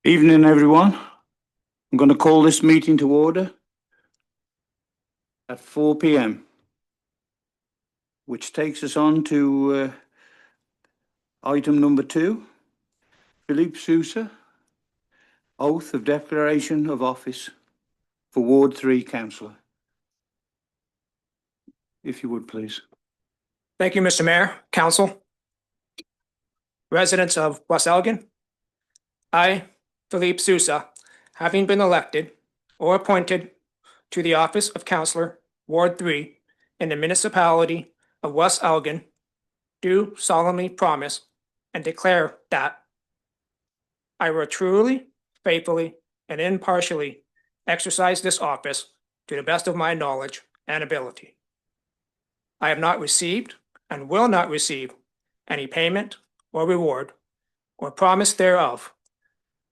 Evening, everyone. I'm going to call this meeting to order at 4 p.m., which takes us on to item number 2, Philippe Sousa, Oath of Declaration of Office for Ward 3 Councillor. If you would, please. Thank you, Mr. Mayor, Council, residents of West Elgin. I, Philippe Sousa, having been elected or appointed to the office of Councillor, Ward 3 in the municipality of West Elgin, do solemnly promise and declare that I will truly, faithfully, and impartially exercise this office to the best of my knowledge and ability. I have not received and will not receive any payment or reward or promise thereof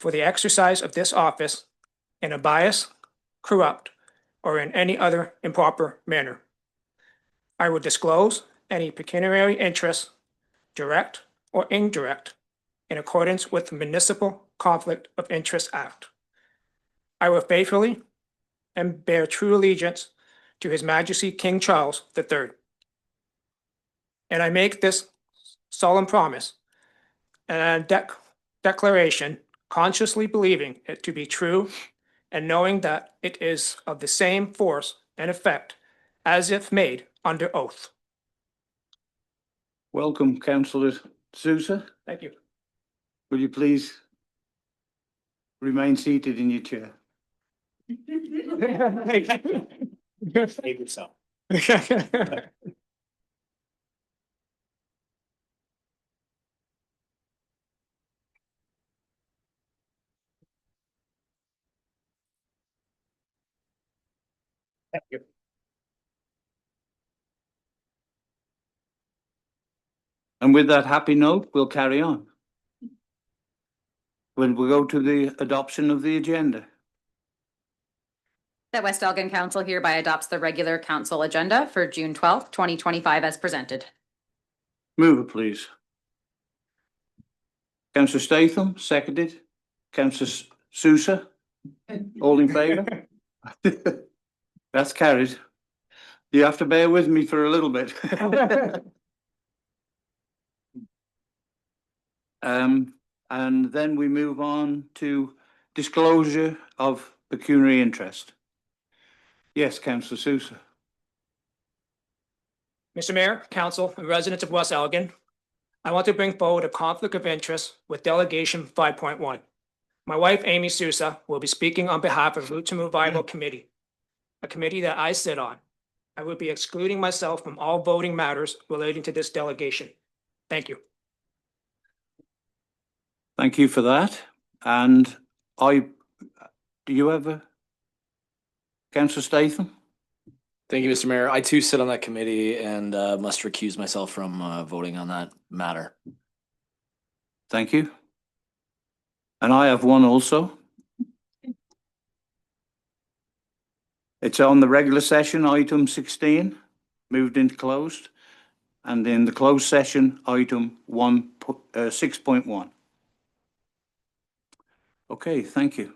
for the exercise of this office in a biased, corrupt, or in any other improper manner. I will disclose any pecuniary interests, direct or indirect, in accordance with the Municipal Conflict of Interest Act. I will faithfully and bear true allegiance to His Majesty King Charles III. And I make this solemn promise and declaration consciously believing it to be true and knowing that it is of the same force and effect as if made under oath. Welcome, Councillor Sousa. Thank you. Will you please remain seated in your chair? Save yourself. Thank you. And with that happy note, we'll carry on. We'll go to the adoption of the agenda. That West Elgin Council hereby adopts the regular council agenda for June 12th, 2025 as presented. Move it, please. Councillor Statham, seconded. Councillor Sousa, all in favour? That's carried. You have to bear with me for a little bit. And then we move on to disclosure of pecuniary interest. Yes, Councillor Sousa. Mr. Mayor, Council, and residents of West Elgin, I want to bring forward a conflict of interest with Delegation 5.1. My wife, Amy Sousa, will be speaking on behalf of Roots and Revival Committee, a committee that I sit on. I will be excluding myself from all voting matters relating to this delegation. Thank you. Thank you for that. And do you have a Councillor Statham? Thank you, Mr. Mayor. I too sit on that committee and must recuse myself from voting on that matter. Thank you. And I have one also. It's on the regular session, item 16, moved into closed, and in the closed session, item 6.1. Okay, thank you.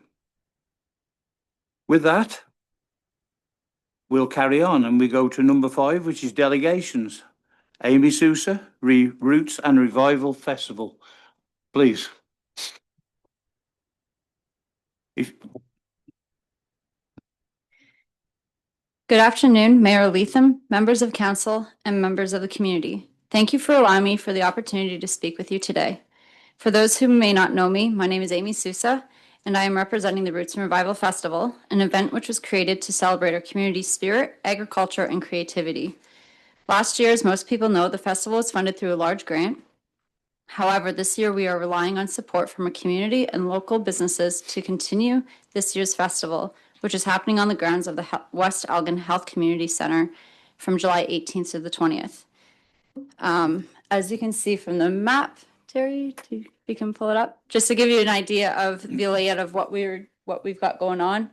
With that, we'll carry on and we go to number 5, which is delegations. Amy Sousa, Roots and Revival Festival. Please. Good afternoon, Mayor Leatham, members of council, and members of the community. Thank you for allowing me for the opportunity to speak with you today. For those who may not know me, my name is Amy Sousa, and I am representing the Roots and Revival Festival, an event which was created to celebrate our community's spirit, agriculture, and creativity. Last year, as most people know, the festival was funded through a large grant. However, this year we are relying on support from a community and local businesses to continue this year's festival, which is happening on the grounds of the West Elgin Health Community Center from July 18th to the 20th. As you can see from the map, Terry, if you can pull it up, just to give you an idea of the layout of what we've got going on.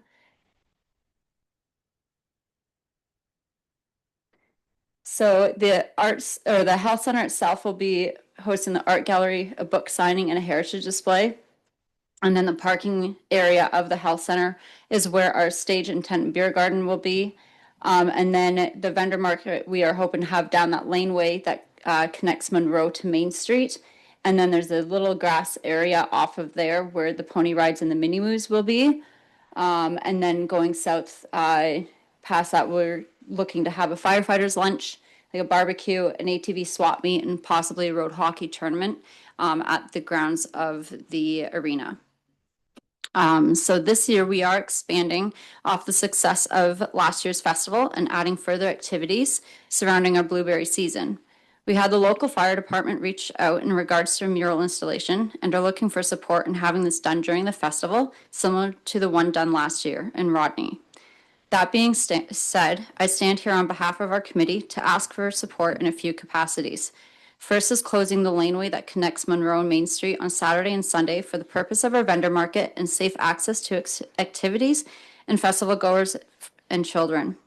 So the arts or the health center itself will be hosting the art gallery, a book signing, and a heritage display. And then the parking area of the health center is where our stage and tent and beer garden will be. And then the vendor market, we are hoping to have down that laneway that connects Monroe to Main Street. And then there's a little grass area off of there where the pony rides and the mini moos will be. And then going south, past that, we're looking to have a firefighters lunch, like a barbecue, an ATV swap meet, and possibly a road hockey tournament at the grounds of the arena. So this year we are expanding off the success of last year's festival and adding further activities surrounding our blueberry season. We had the local fire department reach out in regards to a mural installation and are looking for support in having this done during the festival, similar to the one done last year in Rodney. That being said, I stand here on behalf of our committee to ask for support in a few capacities. First is closing the laneway that connects Monroe and Main Street on Saturday and Sunday for the purpose of our vendor market and safe access to activities and festival goers and children.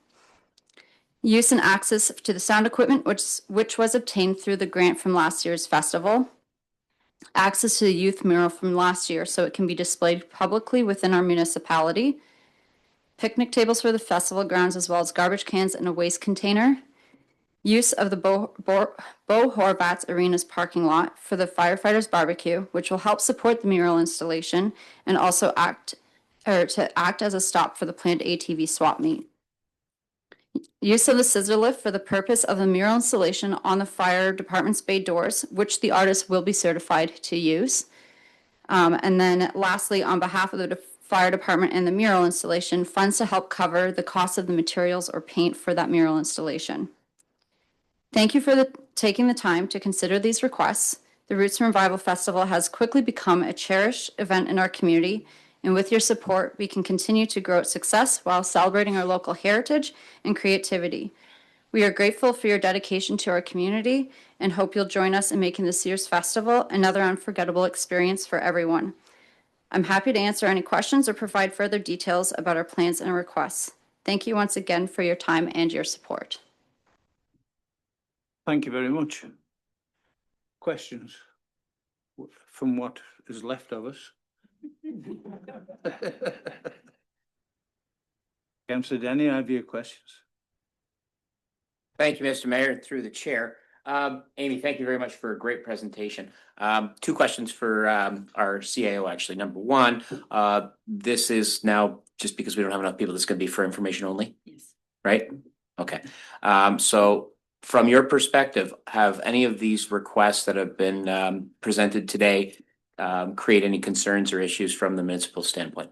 Use and access to the sound equipment, which was obtained through the grant from last year's festival. Access to the youth mural from last year so it can be displayed publicly within our municipality. Picnic tables for the festival grounds as well as garbage cans and a waste container. Use of the Bo Horvats Arena's parking lot for the firefighters barbecue, which will help support the mural installation and also act as a stop for the planned ATV swap meet. Use of the scissor lift for the purpose of the mural installation on the fire department's bay doors, which the artist will be certified to use. And then lastly, on behalf of the fire department and the mural installation, funds to help cover the cost of the materials or paint for that mural installation. Thank you for taking the time to consider these requests. The Roots and Revival Festival has quickly become a cherished event in our community, and with your support, we can continue to grow its success while celebrating our local heritage and creativity. We are grateful for your dedication to our community and hope you'll join us in making this year's festival another unforgettable experience for everyone. I'm happy to answer any questions or provide further details about our plans and requests. Thank you once again for your time and your support. Thank you very much. Questions from what is left of us? Councillor Denny, I have your questions. Thank you, Mr. Mayor, through the chair. Amy, thank you very much for a great presentation. Two questions for our CAO, actually. Number one, this is now, just because we don't have enough people, this is going to be for information only? Yes. Right? Okay. So from your perspective, have any of these requests that have been presented today create any concerns or issues from the municipal standpoint?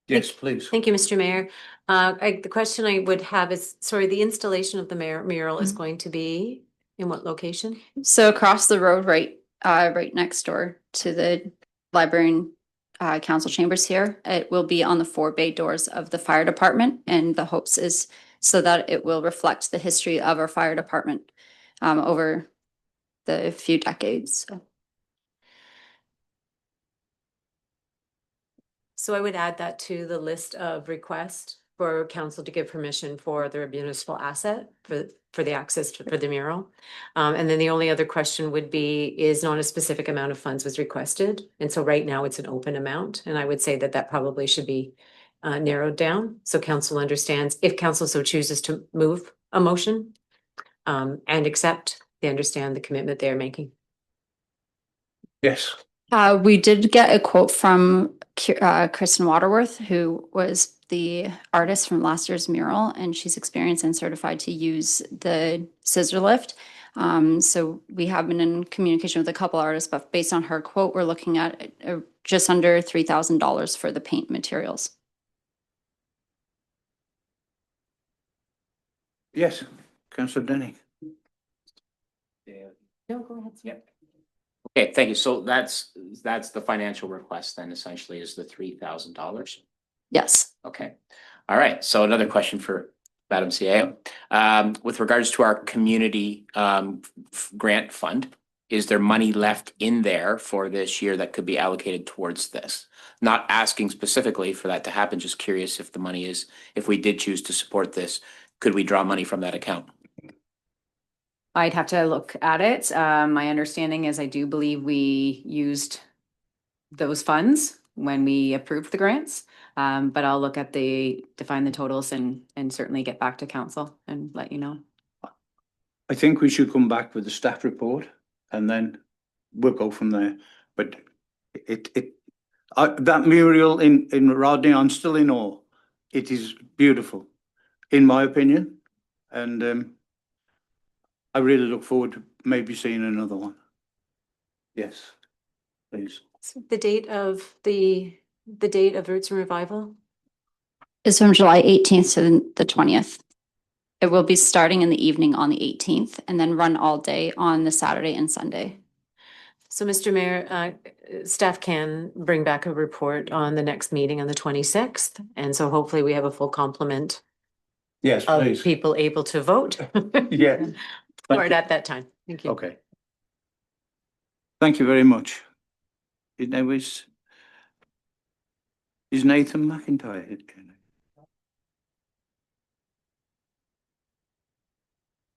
Yes, please. Thank you, Mr. Mayor. The question I would have is, sorry, the installation of the mural is going to be in what location? So across the road, right next door to the library and council chambers here, it will be on the 4 bay doors of the fire department, and the hopes is so that it will reflect the history of our fire department over the few decades. So I would add that to the list of requests for council to give permission for the municipal asset for the access for the mural. And then the only other question would be, is not a specific amount of funds was requested. And so right now it's an open amount. And I would say that that probably should be narrowed down. So council understands, if council so chooses to move a motion and accept, they understand the commitment they're making. Yes. We did get a quote from Kristen Waterworth, who was the artist from last year's mural, and she's experienced and certified to use the scissor lift. So we have been in communication with a couple artists, but based on her quote, we're looking at just under $3,000 for the paint materials. Yes, Councillor Denny. No, go ahead. Yep. Okay, thank you. So that's the financial request then, essentially, is the $3,000. Yes. Okay. All right. So another question for Madam CAO. With regards to our community grant fund, is there money left in there for this year that could be allocated towards this? Not asking specifically for that to happen, just curious if the money is, if we did choose to support this, could we draw money from that account? I'd have to look at it. My understanding is I do believe we used those funds when we approve the grants. But I'll look at define the totals and certainly get back to council and let you know. I think we should come back with the staff report and then we'll go from there. But that mural in Rodney, I'm still in awe. It is beautiful, in my opinion. And I really look forward to maybe seeing another one. Yes, please. So the date of Roots and Revival? Is from July 18th to the 20th. It will be starting in the evening on the 18th and then run all day on the Saturday and Sunday. So, Mr. Mayor, staff can bring back a report on the next meeting on the 26th. And so hopefully we have a full complement Yes, of please. people able to vote Yeah. for it at that time. Thank you. Okay. Thank you very much. His name is Nathan McIntyre.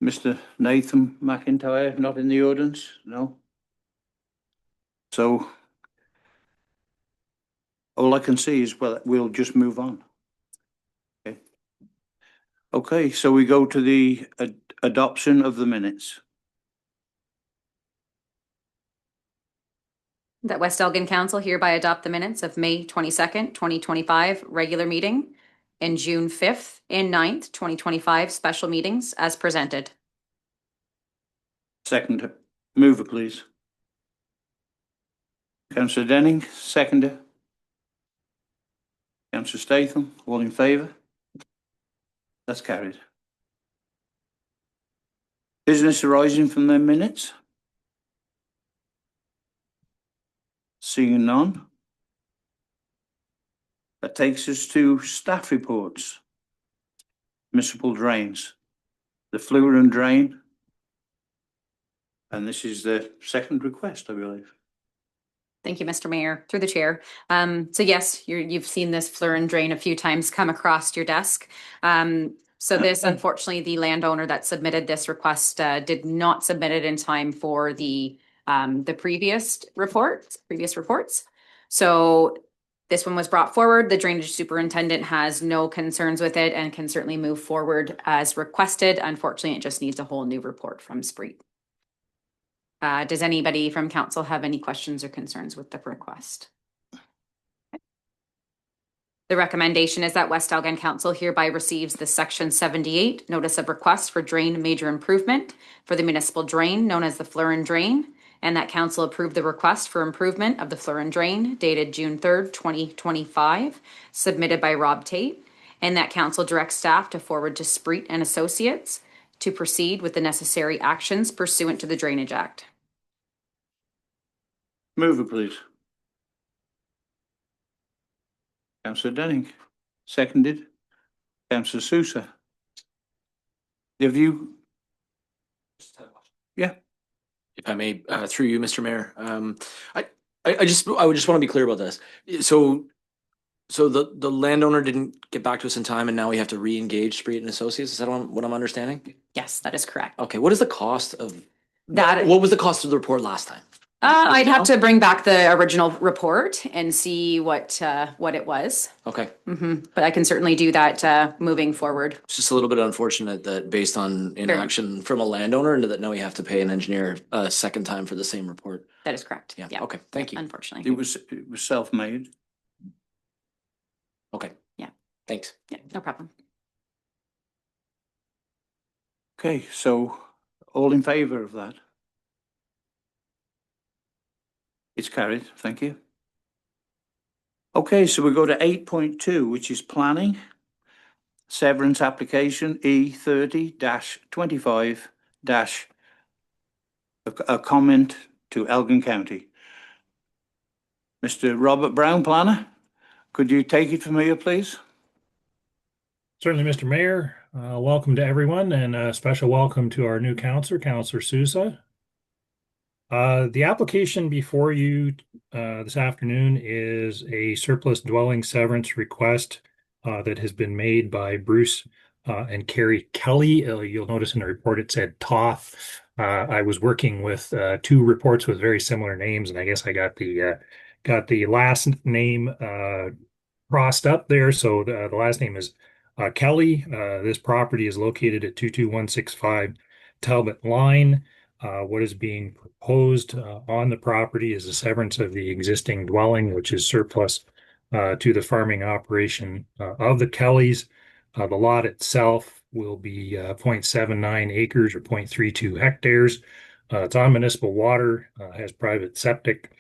Mr. Nathan McIntyre, not in the audience? No? So all I can see is, well, we'll just move on. Okay. Okay, so we go to the adoption of the minutes. That West Elgin Council hereby adopt the minutes of May 22nd, 2025 regular meeting and June 5th and 9th, 2025 special meetings as presented. Second, mover, please. Councillor Denning, seconder. Councillor Statham, all in favour? That's carried. Business arising from the minutes? Seeing none. That takes us to staff reports. Municipal drains. The Fluor and Drain. And this is the second request, I believe. Thank you, Mr. Mayor, through the chair. So yes, you've seen this Fluor and Drain a few times come across your desk. So this, unfortunately, the landowner that submitted this request did not submit it in time for the previous reports. So this one was brought forward. The drainage superintendent has no concerns with it and can certainly move forward as requested. Unfortunately, it just needs a whole new report from Spreet. Does anybody from council have any questions or concerns with the request? The recommendation is that West Elgin Council hereby receives the Section 78 Notice of Request for Drain Major Improvement for the municipal drain known as the Fluor and Drain, and that council approve the request for improvement of the Fluor and Drain dated June 3rd, 2025, submitted by Rob Tate, and that council directs staff to forward to Spreet and Associates to proceed with the necessary actions pursuant to the Drainage Act. Mover, please. Councillor Denning, seconded. Councillor Sousa. Have you? Yeah. If I may, through you, Mr. Mayor, I would just want to be clear about this. So the landowner didn't get back to us in time, and now we have to re-engage Spreet and Associates. Is that what I'm understanding? Yes, that is correct. Okay, what is the cost of That What was the cost of the report last time? I'd have to bring back the original report and see what it was. Okay, But I can certainly do that moving forward. it's just a little bit unfortunate that based on inaction from a landowner, and that now we have to pay an engineer a second time for the same report. That is correct. Yeah. Okay. Thank you. Unfortunately. It was self-made. Okay. Yeah. Thanks. Yeah, no problem. Okay, so all in favour of that? It's carried, thank you. Okay, so we go to 8.2, which is planning. Severance application E30-25- a comment to Elgin County. Mr. Robert Brown, planner, could you take it from here, please? Certainly, Mr. Mayor. Welcome to everyone, and a special welcome to our new counselor, Councillor Sousa. The application before you this afternoon is a surplus dwelling severance request that has been made by Bruce and Carrie Kelly. You'll notice in the report it said Toth. I was working with two reports with very similar names, and I guess I got the got the last name crossed up there. So the last name is Kelly. This property is located at 22165 Talbot Line. What is being proposed on the property is a severance of the existing dwelling, which is surplus to the farming operation of the Kellys. The lot itself will be 0.79 acres or 0.32 hectares. It's on municipal water, has private septic.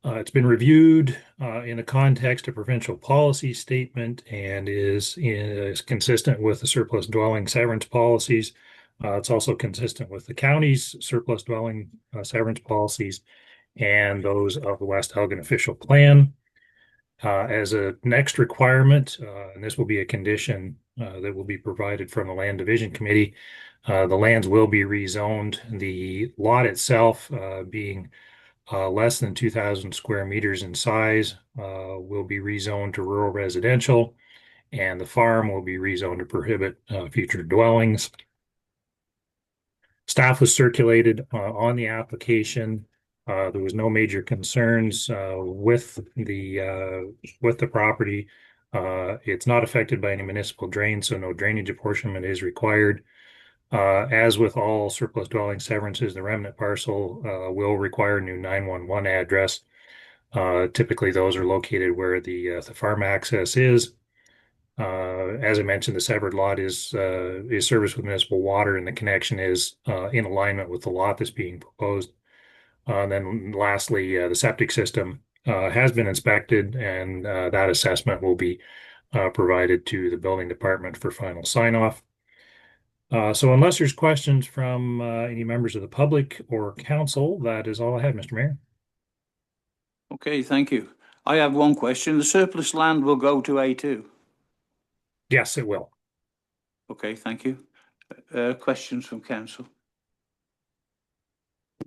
It's been reviewed in the context of provincial policy statement and is consistent with the surplus dwelling severance policies. It's also consistent with the county's surplus dwelling severance policies and those of the West Elgin official plan. As a next requirement, and this will be a condition that will be provided from the Land Division Committee, the lands will be rezoned. The lot itself, being less than 2,000 square meters in size, will be rezoned to rural residential, and the farm will be rezoned to prohibit future dwellings. Staff was circulated on the application. There was no major concerns with the property. It's not affected by any municipal drain, so no drainage apportionment is required. As with all surplus dwelling severances, the remnant parcel will require a new 911 address. Typically, those are located where the farm access is. As I mentioned, the severed lot is serviced with municipal water, and the connection is in alignment with the lot that's being proposed. Then lastly, the septic system has been inspected, and that assessment will be provided to the building department for final sign-off. So unless there's questions from any members of the public or council, that is all I have, Mr. Mayor. Okay, thank you. I have one question. The surplus land will go to A2. Yes, it will. Okay, thank you. Questions from council?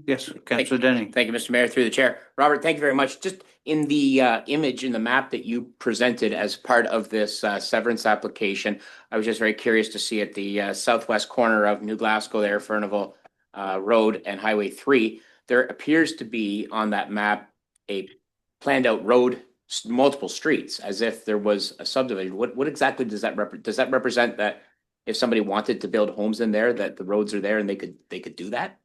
Yes, Councillor Denning. Thank you, Mr. Mayor, through the chair. Robert, thank you very much. Just in the image in the map that you presented as part of this severance application, I was just very curious to see at the southwest corner of New Glasgow there, Furnival Road and Highway 3, there appears to be on that map a planned out road, multiple streets, as if there was a subdivision. What exactly does that represent? Does that represent that if somebody wanted to build homes in there, that the roads are there and they could do that?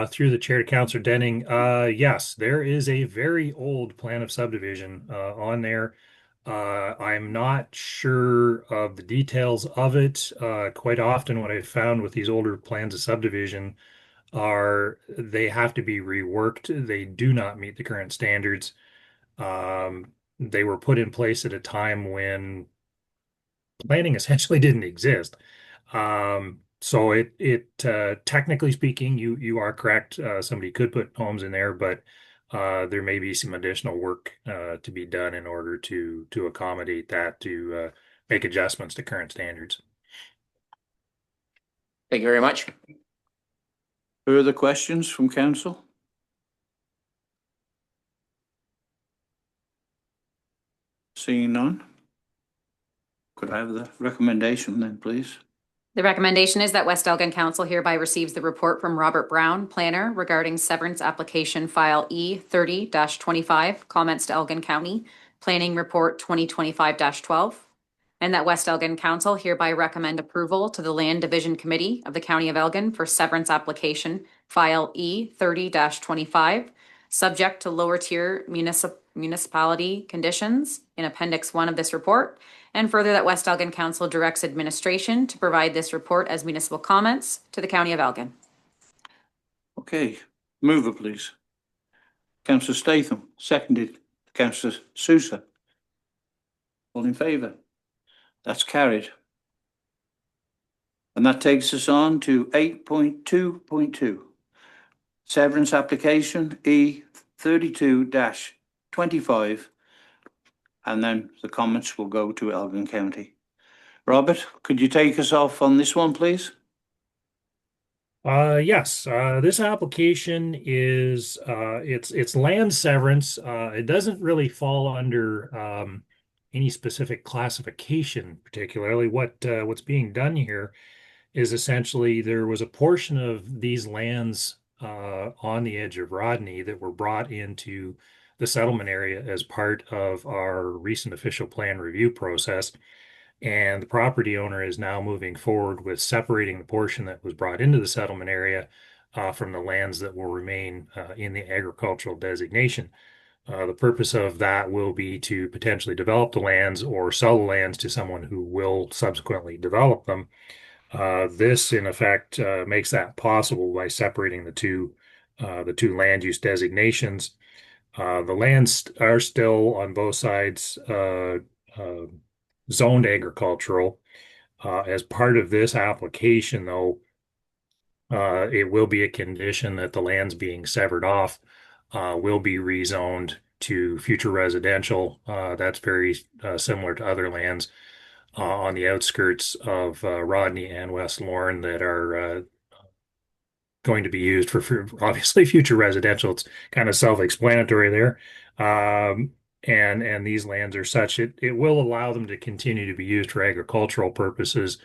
Through the chair to Councillor Denning, yes, there is a very old plan of subdivision on there. I'm not sure of the details of it. Quite often what I've found with these older plans of subdivision are they have to be reworked. They do not meet the current standards. They were put in place at a time when planning essentially didn't exist. So it technically speaking, you are correct. Somebody could put homes in there, but there may be some additional work to be done in order to accommodate that, to make adjustments to current standards. Thank you very much. Further questions from council? Seeing none. Could I have the recommendation then, please? The recommendation is that West Elgin Council hereby receives the report from Robert Brown, planner, regarding severance application file E30-25, comments to Elgin County, planning report 2025-12, and that West Elgin Council hereby recommend approval to the Land Division Committee of the County of Elgin for severance application file E30-25, subject to lower tier municipality conditions in Appendix 1 of this report, and further that West Elgin Council directs administration to provide this report as municipal comments to the County of Elgin. Okay, mover please. Councillor Statham, seconded. Councillor Sousa. All in favour? That's carried. And that takes us on to 8.2.2. Severance application E32-25. And then the comments will go to Elgin County. Robert, could you take us off on this one, please? Yes, this application is it's land severance. It doesn't really fall under any specific classification particularly. What's being done here is essentially there was a portion of these lands on the edge of Rodney that were brought into the settlement area as part of our recent official plan review process. And the property owner is now moving forward with separating the portion that was brought into the settlement area from the lands that will remain in the agricultural designation. The purpose of that will be to potentially develop the lands or sell the lands to someone who will subsequently develop them. This, in effect, makes that possible by separating the two land use designations. The lands are still on both sides zoned agricultural. As part of this application, though, it will be a condition that the lands being severed off will be rezoned to future residential. That's very similar to other lands on the outskirts of Rodney and West Lorne that are going to be used for obviously future residential. It's kind of self-explanatory there. And these lands are such it will allow them to continue to be used for agricultural purposes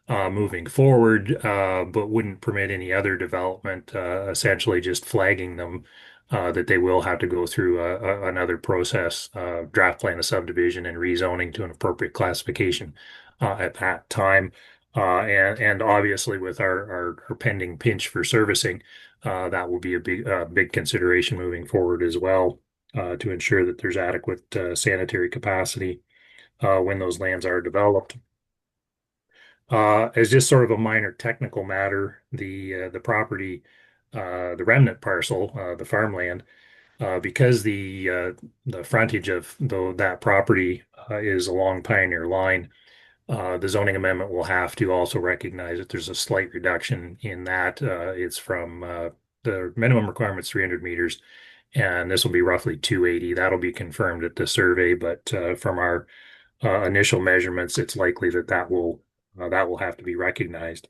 moving forward, but wouldn't permit any other development, essentially just flagging them that they will have to go through another process, draft plan of subdivision and rezoning to an appropriate classification at that time. And obviously with our pending pinch for servicing, that will be a big consideration moving forward as well to ensure that there's adequate sanitary capacity when those lands are developed. As just sort of a minor technical matter, the property, the remnant parcel, the farmland, because the frontage of that property is along Pioneer Line, the zoning amendment will have to also recognize that there's a slight reduction in that. It's from the minimum requirement's 300 meters, and this will be roughly 280. That'll be confirmed at the survey, but from our initial measurements, it's likely that will have to be recognized.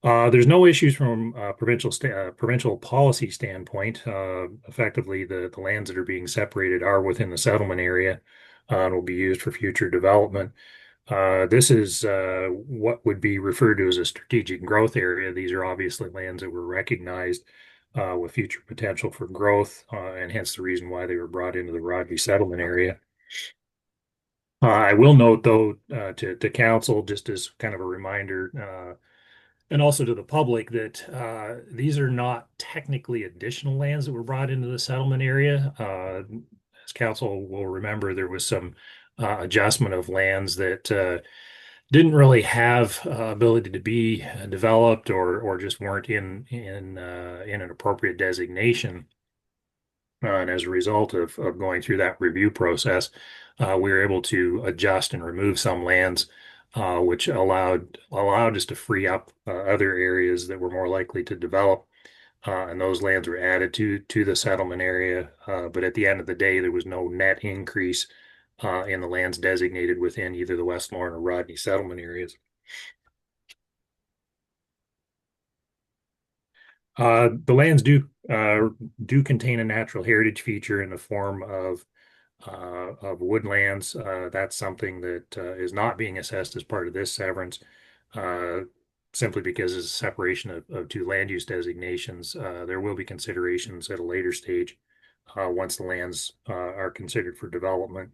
There's no issues from provincial policy standpoint. Effectively, the lands that are being separated are within the settlement area and will be used for future development. This is what would be referred to as a strategic growth area. These are obviously lands that were recognized with future potential for growth, and hence the reason why they were brought into the Rodney settlement area. I will note, though, to council, just as kind of a reminder, and also to the public, that these are not technically additional lands that were brought into the settlement area. As council will remember, there was some adjustment of lands that didn't really have ability to be developed or just weren't in an appropriate designation. And as a result of going through that review process, we were able to adjust and remove some lands, which allowed us to free up other areas that were more likely to develop. And those lands were added to the settlement area. But at the end of the day, there was no net increase in the lands designated within either the West Lorne or Rodney settlement areas. The lands do contain a natural heritage feature in the form of woodlands. That's something that is not being assessed as part of this severance, simply because it's a separation of two land use designations. There will be considerations at a later stage once the lands are considered for development.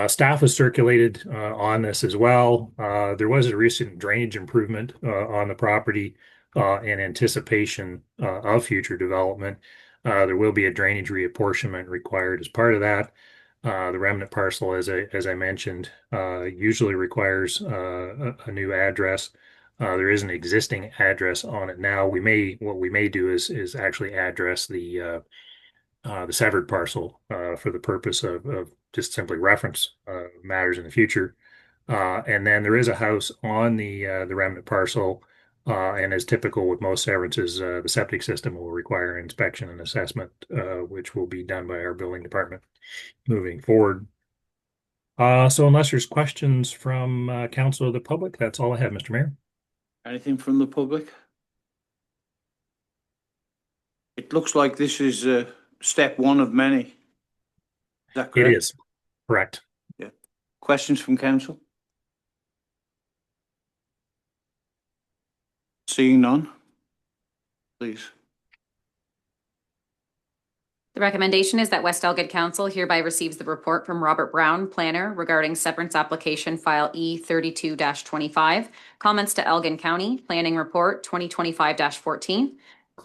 Staff was circulated on this as well. There was a recent drainage improvement on the property in anticipation of future development. There will be a drainage reapportionment required as part of that. The remnant parcel, as I mentioned, usually requires a new address. There is an existing address on it now. What we may do is actually address the severed parcel for the purpose of just simply reference matters in the future. And then there is a house on the remnant parcel, and as typical with most severances, the septic system will require inspection and assessment, which will be done by our building department moving forward. So unless there's questions from council or the public, that's all I have, Mr. Mayor. Anything from the public? It looks like this is step one of many. Is that correct? It is, correct. Yeah. Questions from council? Seeing none, please. The recommendation is that West Elgin Council hereby receives the report from Robert Brown, planner, regarding severance application file E32-25, comments to Elgin County, planning report 2025-14,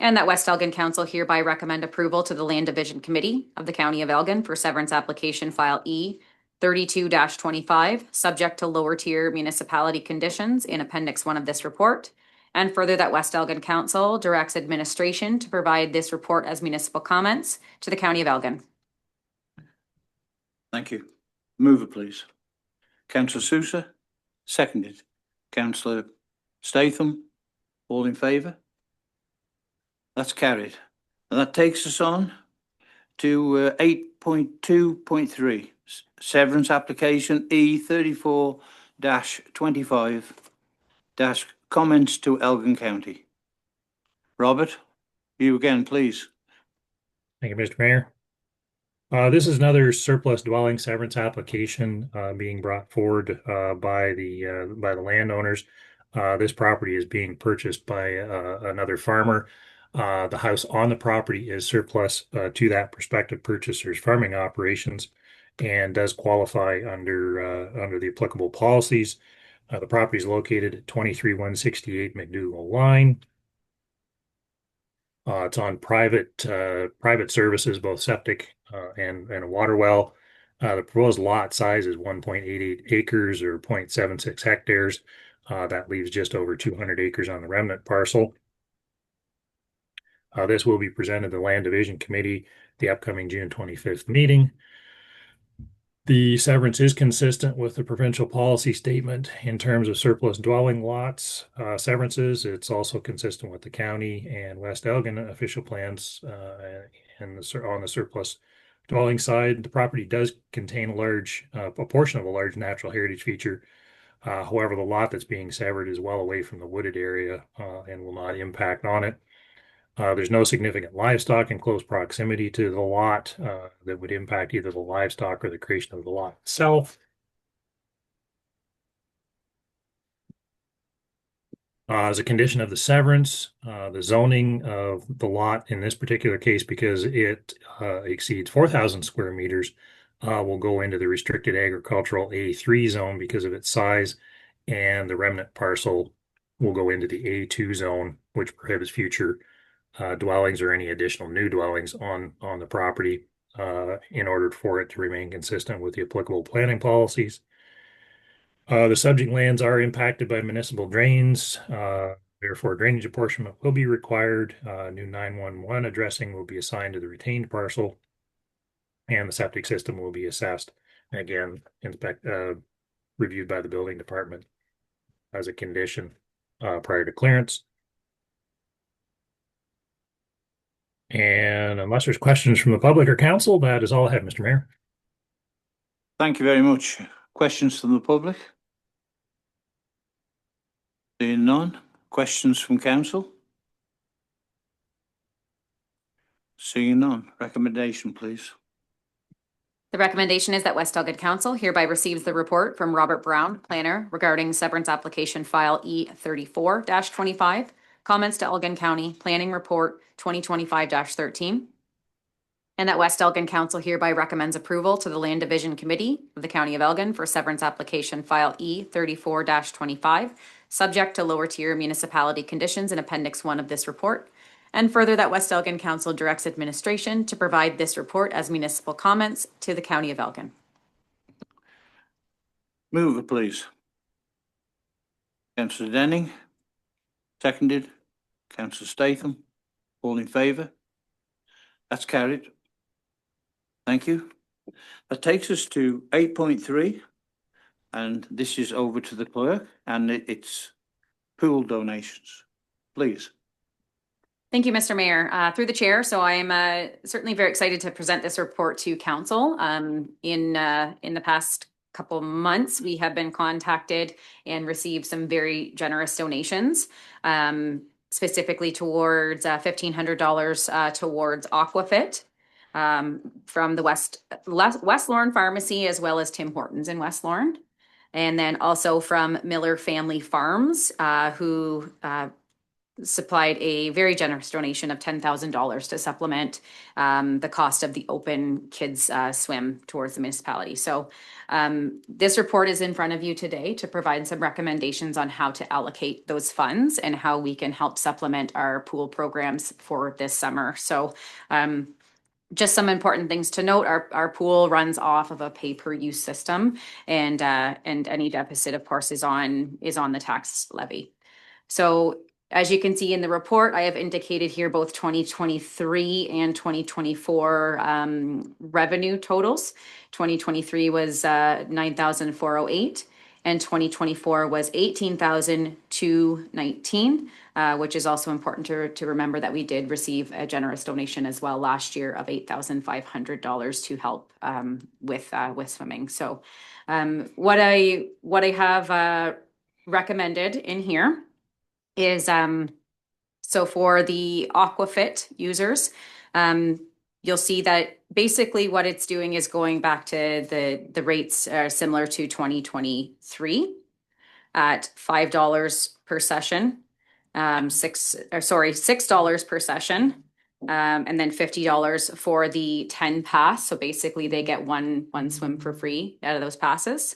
and that West Elgin Council hereby recommend approval to the Land Division Committee of the County of Elgin for severance application file E32-25, subject to lower tier municipality conditions in Appendix 1 of this report. And further, that West Elgin Council directs administration to provide this report as municipal comments to the County of Elgin. Thank you. Mover, please. Councillor Sousa, seconded. Councillor Statham, all in favour? That's carried. And that takes us on to 8.2.3, severance application E34-25, comments to Elgin County. Robert, you again, please. Thank you, Mr. Mayor. This is another surplus dwelling severance application being brought forward by the landowners. This property is being purchased by another farmer. The house on the property is surplus to that prospective purchaser's farming operations and does qualify under the applicable policies. The property is located at 23168 McDougall Line. It's on private services, both septic and a water well. The proposed lot size is 1.88 acres or 0.76 hectares. That leaves just over 200 acres on the remnant parcel. This will be presented to the Land Division Committee at the upcoming June 25th meeting. The severance is consistent with the provincial policy statement in terms of surplus dwelling lots severances. It's also consistent with the county and West Elgin official plans on the surplus dwelling side. The property does contain a portion of a large natural heritage feature. However, the lot that's being severed is well away from the wooded area and will not impact on it. There's no significant livestock in close proximity to the lot that would impact either the livestock or the creation of the lot itself. As a condition of the severance, the zoning of the lot in this particular case, because it exceeds 4,000 square meters, will go into the restricted agricultural A3 zone because of its size, and the remnant parcel will go into the A2 zone, which prohibits future dwellings or any additional new dwellings on the property in order for it to remain consistent with the applicable planning policies. The subject lands are impacted by municipal drains. Therefore, drainage apportionment will be required. New 911 addressing will be assigned to the retained parcel, and the septic system will be assessed. And again, reviewed by the building department as a condition prior to clearance. And unless there's questions from the public or council, that is all I have, Mr. Mayor. Thank you very much. Questions from the public? Seeing none. Questions from council? Seeing none. Recommendation, please. The recommendation is that West Elgin Council hereby receives the report from Robert Brown, planner, regarding severance application file E34-25, comments to Elgin County, planning report 2025-13. And that West Elgin Council hereby recommends approval to the Land Division Committee of the County of Elgin for severance application file E34-25, subject to lower tier municipality conditions in Appendix 1 of this report. And further, that West Elgin Council directs administration to provide this report as municipal comments to the County of Elgin. Mover, please. Councillor Denning, seconded. Councillor Statham, all in favour? That's carried. Thank you. That takes us to 8.3, and this is over to the clerk, and it's pool donations. Please. Thank you, Mr. Mayor. Through the chair, so I am certainly very excited to present this report to council. In the past couple months, we have been contacted and received some very generous donations, specifically towards $1,500 towards Aquafit from the West Lorne Pharmacy, as well as Tim Hortons in West Lorne. And then also from Miller Family Farms, who supplied a very generous donation of $10,000 to supplement the cost of the open kids swim towards the municipality. So this report is in front of you today to provide some recommendations on how to allocate those funds and how we can help supplement our pool programs for this summer. So just some important things to note, our pool runs off of a pay-per-use system, and any deficit, of course, is on the tax levy. So as you can see in the report, I have indicated here both 2023 and 2024 revenue totals. 2023 was 9,408 and 2024 was 18,219, which is also important to remember that we did receive a generous donation as well last year of $8,500 to help with swimming. So what I have recommended in here is so for the Aquafit users, you'll see that basically what it's doing is going back to the rates similar to 2023 at $5 per session, $6 per session, and then $50 for the 10 pass. So basically they get one swim for free out of those passes.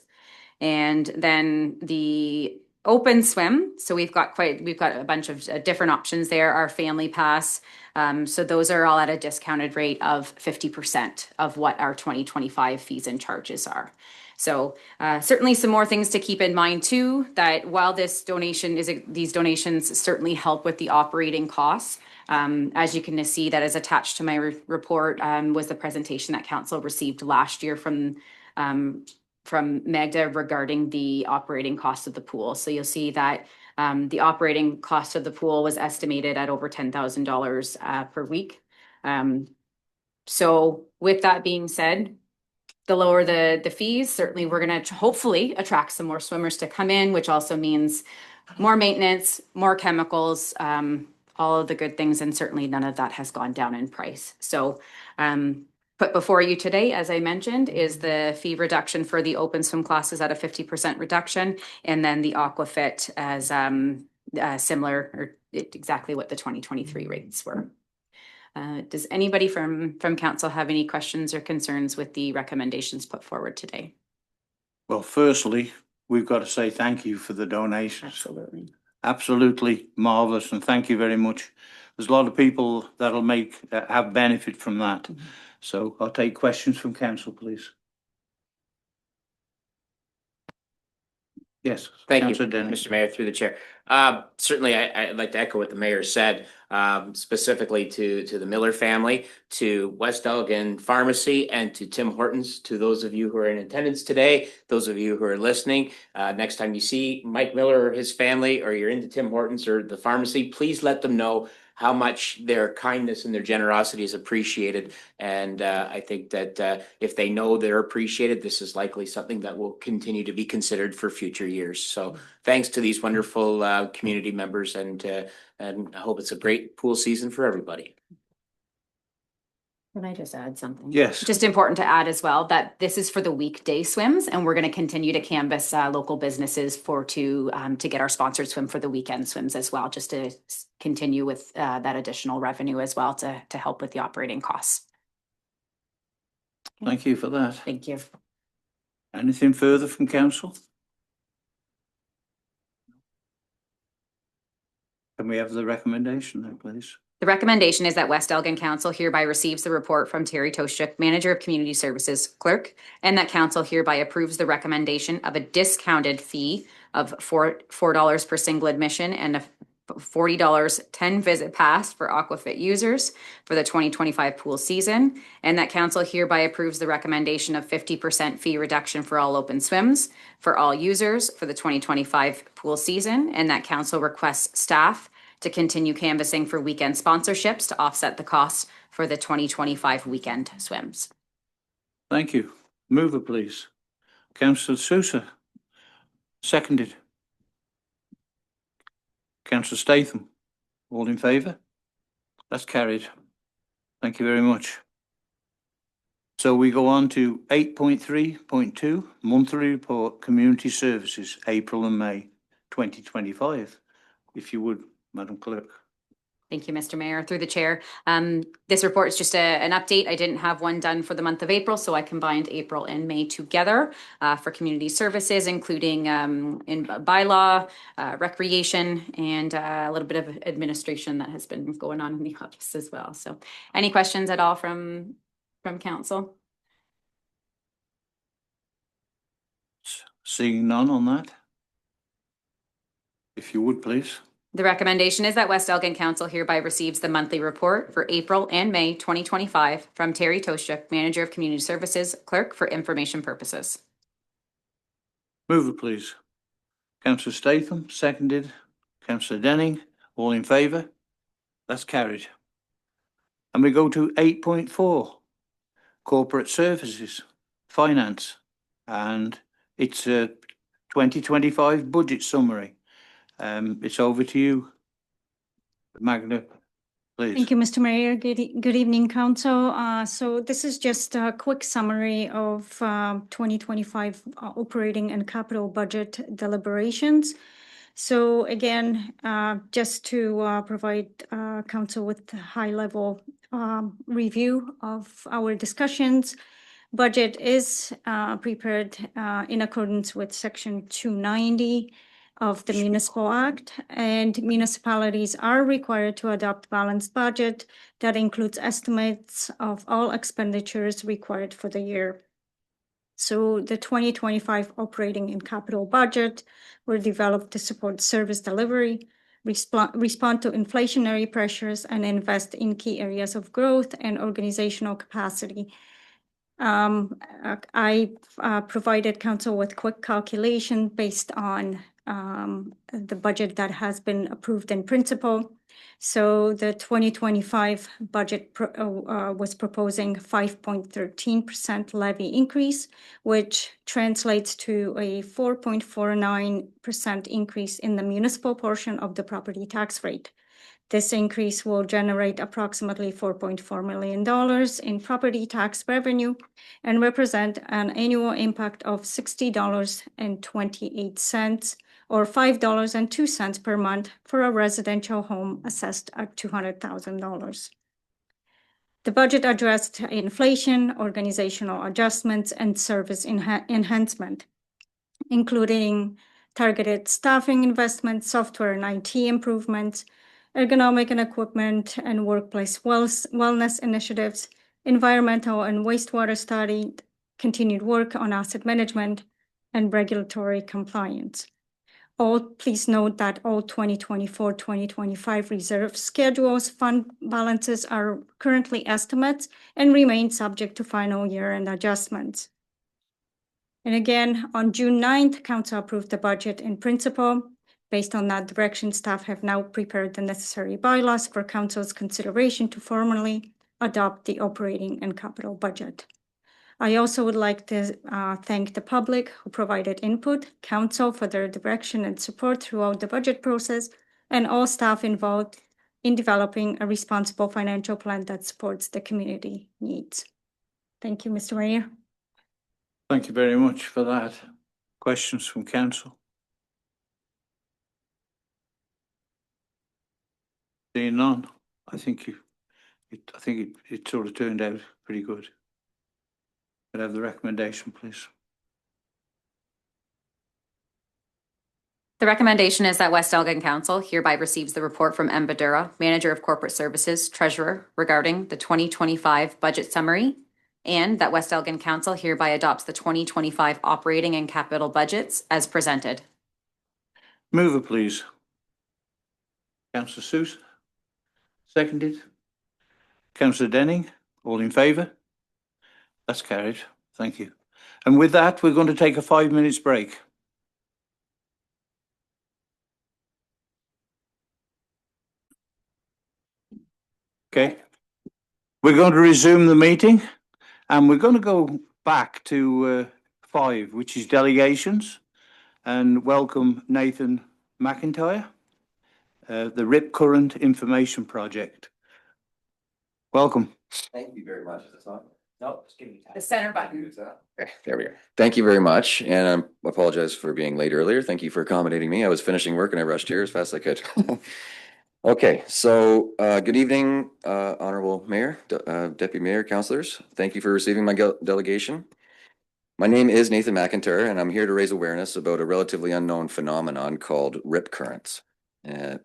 And then the open swim, so we've got a bunch of different options there. Our family pass, so those are all at a discounted rate of 50% of what our 2025 fees and charges are. So certainly some more things to keep in mind too, that while these donations certainly help with the operating costs, as you can see that is attached to my report was the presentation that council received last year from Magda regarding the operating cost of the pool. So you'll see that the operating cost of the pool was estimated at over $10,000 per week. So with that being said, the lower the fees, certainly we're going to hopefully attract some more swimmers to come in, which also means more maintenance, more chemicals, all of the good things, and certainly none of that has gone down in price. So put before you today, as I mentioned, is the fee reduction for the open swim classes at a 50% reduction, and then the Aquafit as similar or exactly what the 2023 rates were. Does anybody from council have any questions or concerns with the recommendations put forward today? Well, firstly, we've got to say thank you for the donations. Absolutely. Absolutely marvelous, and thank you very much. There's a lot of people that'll have benefit from that. Mm-hmm. So I'll take questions from council, please. Yes. Thank you, Councillor Denny. Mr. Mayor, through the chair. Certainly, I'd like to echo what the mayor said, specifically to the Miller family, to West Elgin Pharmacy, and to Tim Hortons. To those of you who are in attendance today, those of you who are listening, next time you see Mike Miller or his family, or you're into Tim Hortons or the pharmacy, please let them know how much their kindness and their generosity is appreciated. And I think that if they know they're appreciated, this is likely something that will continue to be considered for future years. So thanks to these wonderful community members, and I hope it's a great pool season for everybody. Can I just add something? Yes. Just important to add as well that this is for the weekday swims, and we're going to continue to canvass local businesses to get our sponsored swim for the weekend swims as well, just to continue with that additional revenue as well to help with the operating costs. Thank you for that. Thank you. Anything further from council? Can we have the recommendation then, please? The recommendation is that West Elgin Council hereby receives the report from Terry Toshchuk, Manager of Community Services Clerk, and that council hereby approves the recommendation of a discounted fee of $4 per single admission and a $40 10 visit pass for Aquafit users for the 2025 pool season, and that council hereby approves the recommendation of 50% fee reduction for all open swims for all users for the 2025 pool season, and that council requests staff to continue canvassing for weekend sponsorships to offset the costs for the 2025 weekend swims. Thank you. Mover, please. Councillor Sousa. Seconded. Councillor Statham. All in favour? That's carried. Thank you very much. So we go on to 8.3.2, monthly report, community services, April and May 2025. If you would Madam Clerk. Thank you, Mr. Mayor. Through the chair. This report is just an update. I didn't have one done for the month of April, so I combined April and May together for community services, including in bylaw, recreation, and a little bit of administration that has been going on in the office as well. So any questions at all from council? Seeing none on that. If you would, please. The recommendation is that West Elgin Council hereby receives the monthly report for April and May 2025 from Terry Toshuk, Manager of Community Services, Clerk for information purposes. Move it, please. Councillor Statham, seconded. Councillor Denning, all in favour? That's carried. And we go to 8.4, Corporate Services, Finance, and it's a 2025 budget summary. It's over to you, Magna, please. Thank you, Mr. Mayor. Good evening, Council. So this is just a quick summary of 2025 operating and capital budget deliberations. So again, just to provide Council with a high-level review of our discussions, budget is prepared in accordance with Section 290 of the Municipal Act, and municipalities are required to adopt balanced budget that includes estimates of all expenditures required for the year. So the 2025 operating and capital budget were developed to support service delivery, respond to inflationary pressures, and invest in key areas of growth and organizational capacity. I provided Council with quick calculation based on the budget that has been approved in principle. So the 2025 budget was proposing 5.13% levy increase, which translates to a 4.49% increase in the municipal portion of the property tax rate. This increase will generate approximately $4.4 million in property tax revenue and represent an annual impact of $60.28 or $5.02 per month for a residential home assessed at $200,000. The budget addressed inflation, organizational adjustments, and service enhancement, including targeted staffing investments, software and IT improvements, ergonomic and equipment and workplace wellness initiatives, environmental and wastewater study, continued work on asset management, and regulatory compliance. Please note that all 2024-2025 reserve schedules fund balances are currently estimates and remain subject to final year-end adjustments. And again, on June 9th, Council approved the budget in principle. Based on that direction, staff have now prepared the necessary bylaws for Council's consideration to formally adopt the operating and capital budget. I also would like to thank the public who provided input, Council for their direction and support throughout the budget process, and all staff involved in developing a responsible financial plan that supports the community needs. Thank you, Mr. Mayor. Thank you very much for that. Questions from Council? Seeing none, I think it sort of turned out pretty good. Could I have the recommendation, please? The recommendation is that West Elgin Council hereby receives the report from M. Badura, Manager of Corporate Services, Treasurer, regarding the 2025 budget summary, and that West Elgin Council hereby adopts the 2025 operating and capital budgets as presented. Move it, please. Councillor Sousa, seconded. Councillor Denning, all in favour? That's carried. Thank you. And with that, we're going to take a 5 minutes break. Okay. We're going to resume the meeting and we're going to go back to 5, which is delegations, and welcome Nathan McIntyre, the Rip Current Information Project. Welcome. Thank you very much. No, just give me time. The center button. Okay, there we are. Thank you very much. And I apologize for being late earlier. Thank you for accommodating me. I was finishing work and I rushed here as fast as I could. Okay, so good evening, Honorable Mayor, Deputy Mayor, Councilors. Thank you for receiving my delegation. My name is Nathan McIntyre, and I'm here to raise awareness about a relatively unknown phenomenon called rip currents. And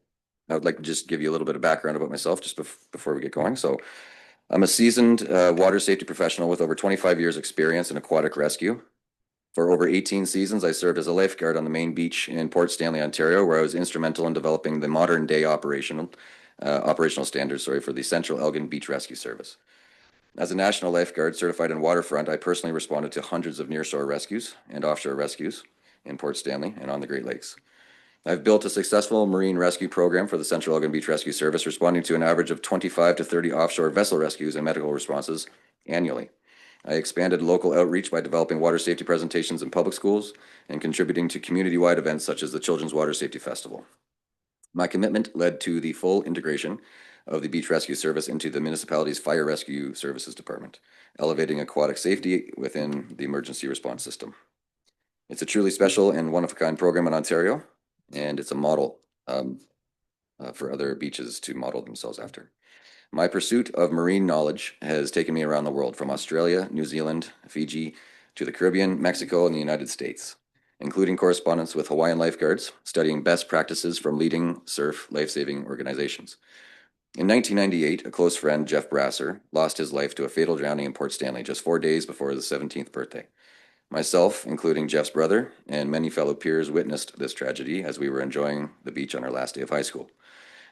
I would like to just give you a little bit of background about myself just before we get going. So I'm a seasoned water safety professional with over 25 years experience in aquatic rescue. For over 18 seasons, I served as a lifeguard on the main beach in Port Stanley, Ontario, where I was instrumental in developing the modern day operational standards, for the Central Elgin Beach Rescue Service. As a national lifeguard certified in waterfront, I personally responded to hundreds of nearshore rescues and offshore rescues in Port Stanley and on the Great Lakes. I've built a successful marine rescue program for the Central Elgin Beach Rescue Service, responding to an average of 25 to 30 offshore vessel rescues and medical responses annually. I expanded local outreach by developing water safety presentations in public schools and contributing to community-wide events such as the Children's Water Safety Festival. My commitment led to the full integration of the Beach Rescue Service into the municipality's Fire Rescue Services Department, elevating aquatic safety within the emergency response system. It's a truly special and one-of-a-kind program in Ontario, and it's a model for other beaches to model themselves after. My pursuit of marine knowledge has taken me around the world, from Australia, New Zealand, Fiji, to the Caribbean, Mexico, and the United States, including correspondence with Hawaiian lifeguards, studying best practices from leading surf life-saving organizations. In 1998, a close friend, Jeff Brasser, lost his life to a fatal drowning in Port Stanley just 4 days before his 17th birthday. Myself, including Jeff's brother, and many fellow peers witnessed this tragedy as we were enjoying the beach on our last day of high school.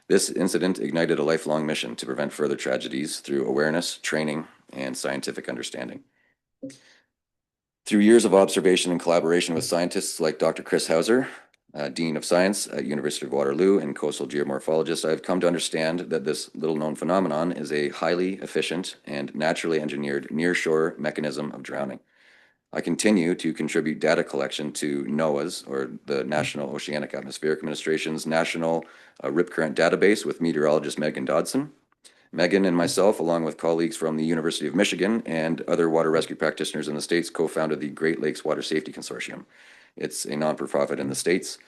This incident ignited a lifelong mission to prevent further tragedies through awareness, training, and scientific understanding. Through years of observation and collaboration with scientists like Dr. Chris Hauser, Dean of Science at University of Waterloo and coastal geomorphologist, I have come to understand that this little-known phenomenon is a highly efficient and naturally engineered nearshore mechanism of drowning. I continue to contribute data collection to NOAA's, or the National Oceanic Atmospheric Administration's National Rip Current Database with meteorologist Megan Dodson. Megan and myself, along with colleagues from the University of Michigan and other water rescue practitioners in the States, co-founded the Great Lakes Water Safety Consortium. It's a non-for-profit in the States.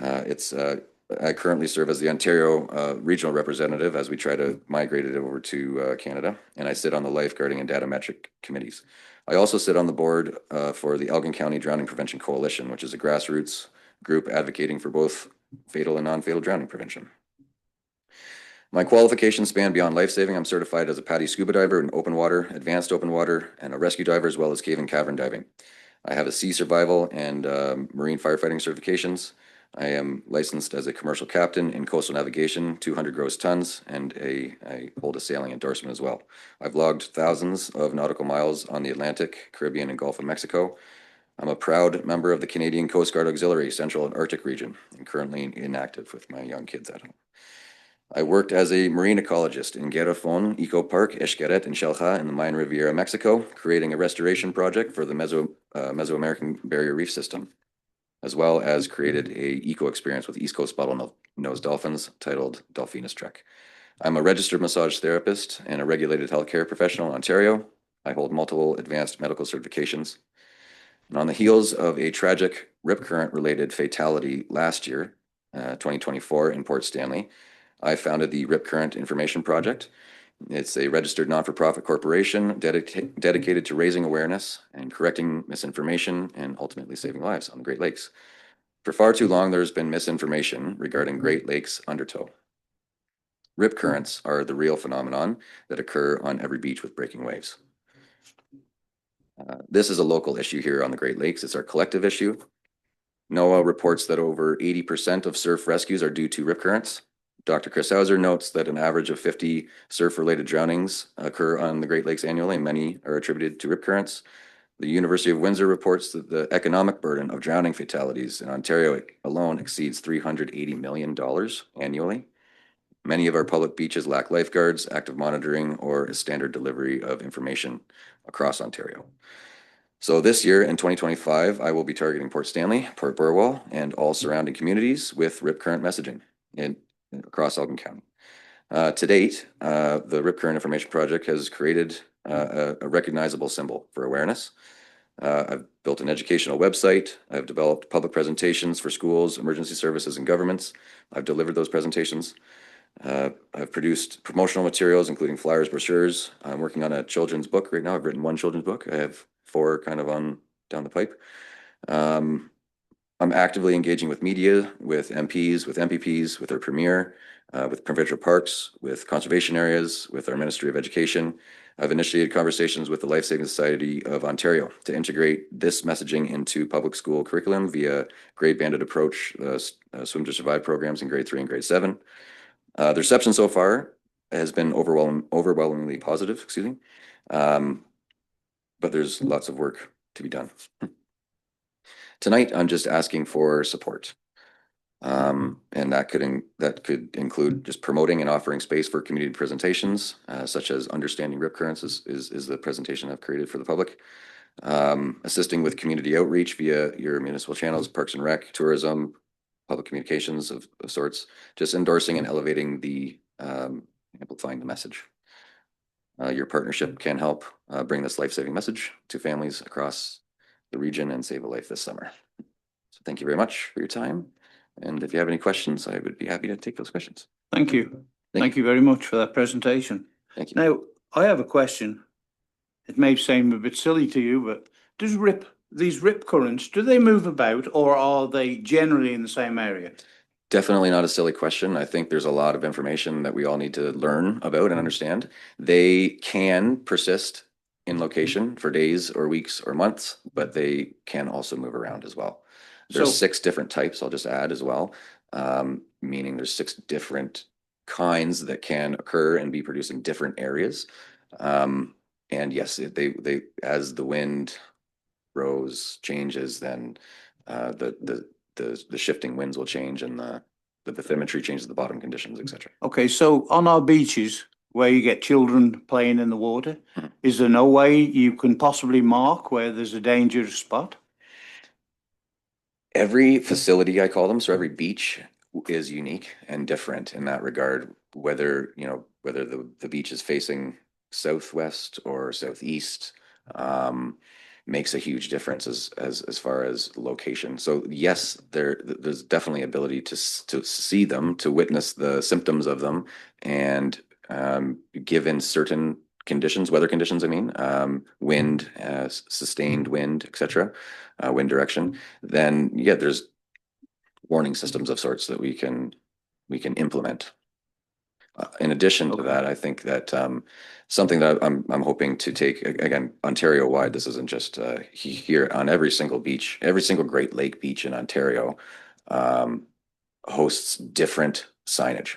I currently serve as the Ontario regional representative as we try to migrate it over to Canada, and I sit on the lifeguarding and data metric committees. I also sit on the board for the Elgin County Drowning Prevention Coalition, which is a grassroots group advocating for both fatal and non-fatal drowning prevention. My qualifications span beyond life-saving. I'm certified as a PADI scuba diver in open water, advanced open water, and a rescue diver, as well as cave and cavern diving. I have a sea survival and marine firefighting certifications. I am licensed as a commercial captain in coastal navigation, 200 gross tons, and I hold a sailing endorsement as well. I've logged thousands of nautical miles on the Atlantic, Caribbean, and Gulf of Mexico. I'm a proud member of the Canadian Coast Guard Auxiliary Central and Arctic region, and currently inactive with my young kids at home. I worked as a marine ecologist in Garrafón Eco Park, Xcaret, and Xel-Há in the Mayan Riviera, Mexico, creating a restoration project for the Mesoamerican Barrier Reef System, as well as created a eco experience with East Coast bottlenose dolphins titled Delphinus Trek. I'm a registered massage therapist and a regulated healthcare professional in Ontario. I hold multiple advanced medical certifications. And on the heels of a tragic rip current related fatality last year, 2024 in Port Stanley, I founded the Rip Current Information Project. It's a registered non-for-profit corporation dedicated to raising awareness and correcting misinformation and ultimately saving lives on the Great Lakes. For far too long, there's been misinformation regarding Great Lakes undertow. Rip currents are the real phenomenon that occur on every beach with breaking waves. This is a local issue here on the Great Lakes. It's our collective issue. NOAA reports that over 80% of surf rescues are due to rip currents. Dr. Chris Hauser notes that an average of 50 surf-related drownings occur on the Great Lakes annually, and many are attributed to rip currents. The University of Windsor reports that the economic burden of drowning fatalities in Ontario alone exceeds $380 million annually. Many of our public beaches lack lifeguards, active monitoring, or a standard delivery of information across Ontario. So this year in 2025, I will be targeting Port Stanley, Port Burwell, and all surrounding communities with rip current messaging across Elgin County. To date, the Rip Current Information Project has created a recognizable symbol for awareness. I've built an educational website. I've developed public presentations for schools, emergency services, and governments. I've delivered those presentations. I've produced promotional materials, including flyers, brochures. I'm working on a children's book right now. I've written one children's book. I have 4 kind of on down the pipe. I'm actively engaging with media, with MPs, with MPPs, with our premier, with provincial parks, with conservation areas, with our Ministry of Education. I've initiated conversations with the Life Saving Society of Ontario to integrate this messaging into public school curriculum via grade banded approach, Swim to Survive programs in grade 3 and grade 7. The reception so far has been overwhelmingly positive, excuse me. But there's lots of work to be done. Tonight, I'm just asking for support. And that could include just promoting and offering space for community presentations, such as Understanding Rip Currents is the presentation I've created for the public. Assisting with community outreach via your municipal channels, Parks and Rec, tourism, public communications of sorts, just endorsing and elevating the amplifying the message. Your partnership can help bring this life-saving message to families across the region and save a life this summer. So thank you very much for your time. And if you have any questions, I would be happy to take those questions. Thank you. Thank you very much for that presentation. Thank you. Now, I have a question. It may seem a bit silly to you, but these rip currents, do they move about or are they generally in the same area? Definitely not a silly question. I think there's a lot of information that we all need to learn about and understand. They can persist in location for days or weeks or months, but they can also move around as well. There's So- 6 different types, I'll just add as well, meaning there's 6 different kinds that can occur and be produced in different areas. And yes, they as the wind rose changes, then the shifting winds will change and the bathymetry changes the bottom conditions, etc. Okay, so on our beaches where you get children playing in the water, Mhm. is there no way you can possibly mark where there's a dangerous spot? Every facility, I call them, so every beach is unique and different in that regard, whether the beach is facing southwest or southeast, makes a huge difference as far as location. So yes, there's definitely ability to see them, to witness the symptoms of them, and given certain conditions, weather conditions, I mean, wind, sustained wind, etc., wind direction, then yeah, there's warning systems of sorts that we can implement. In addition to that, I think that something that I'm hoping to take, again, Ontario wide, this isn't just here, on every single beach, every single Great Lake beach in Ontario hosts different signage.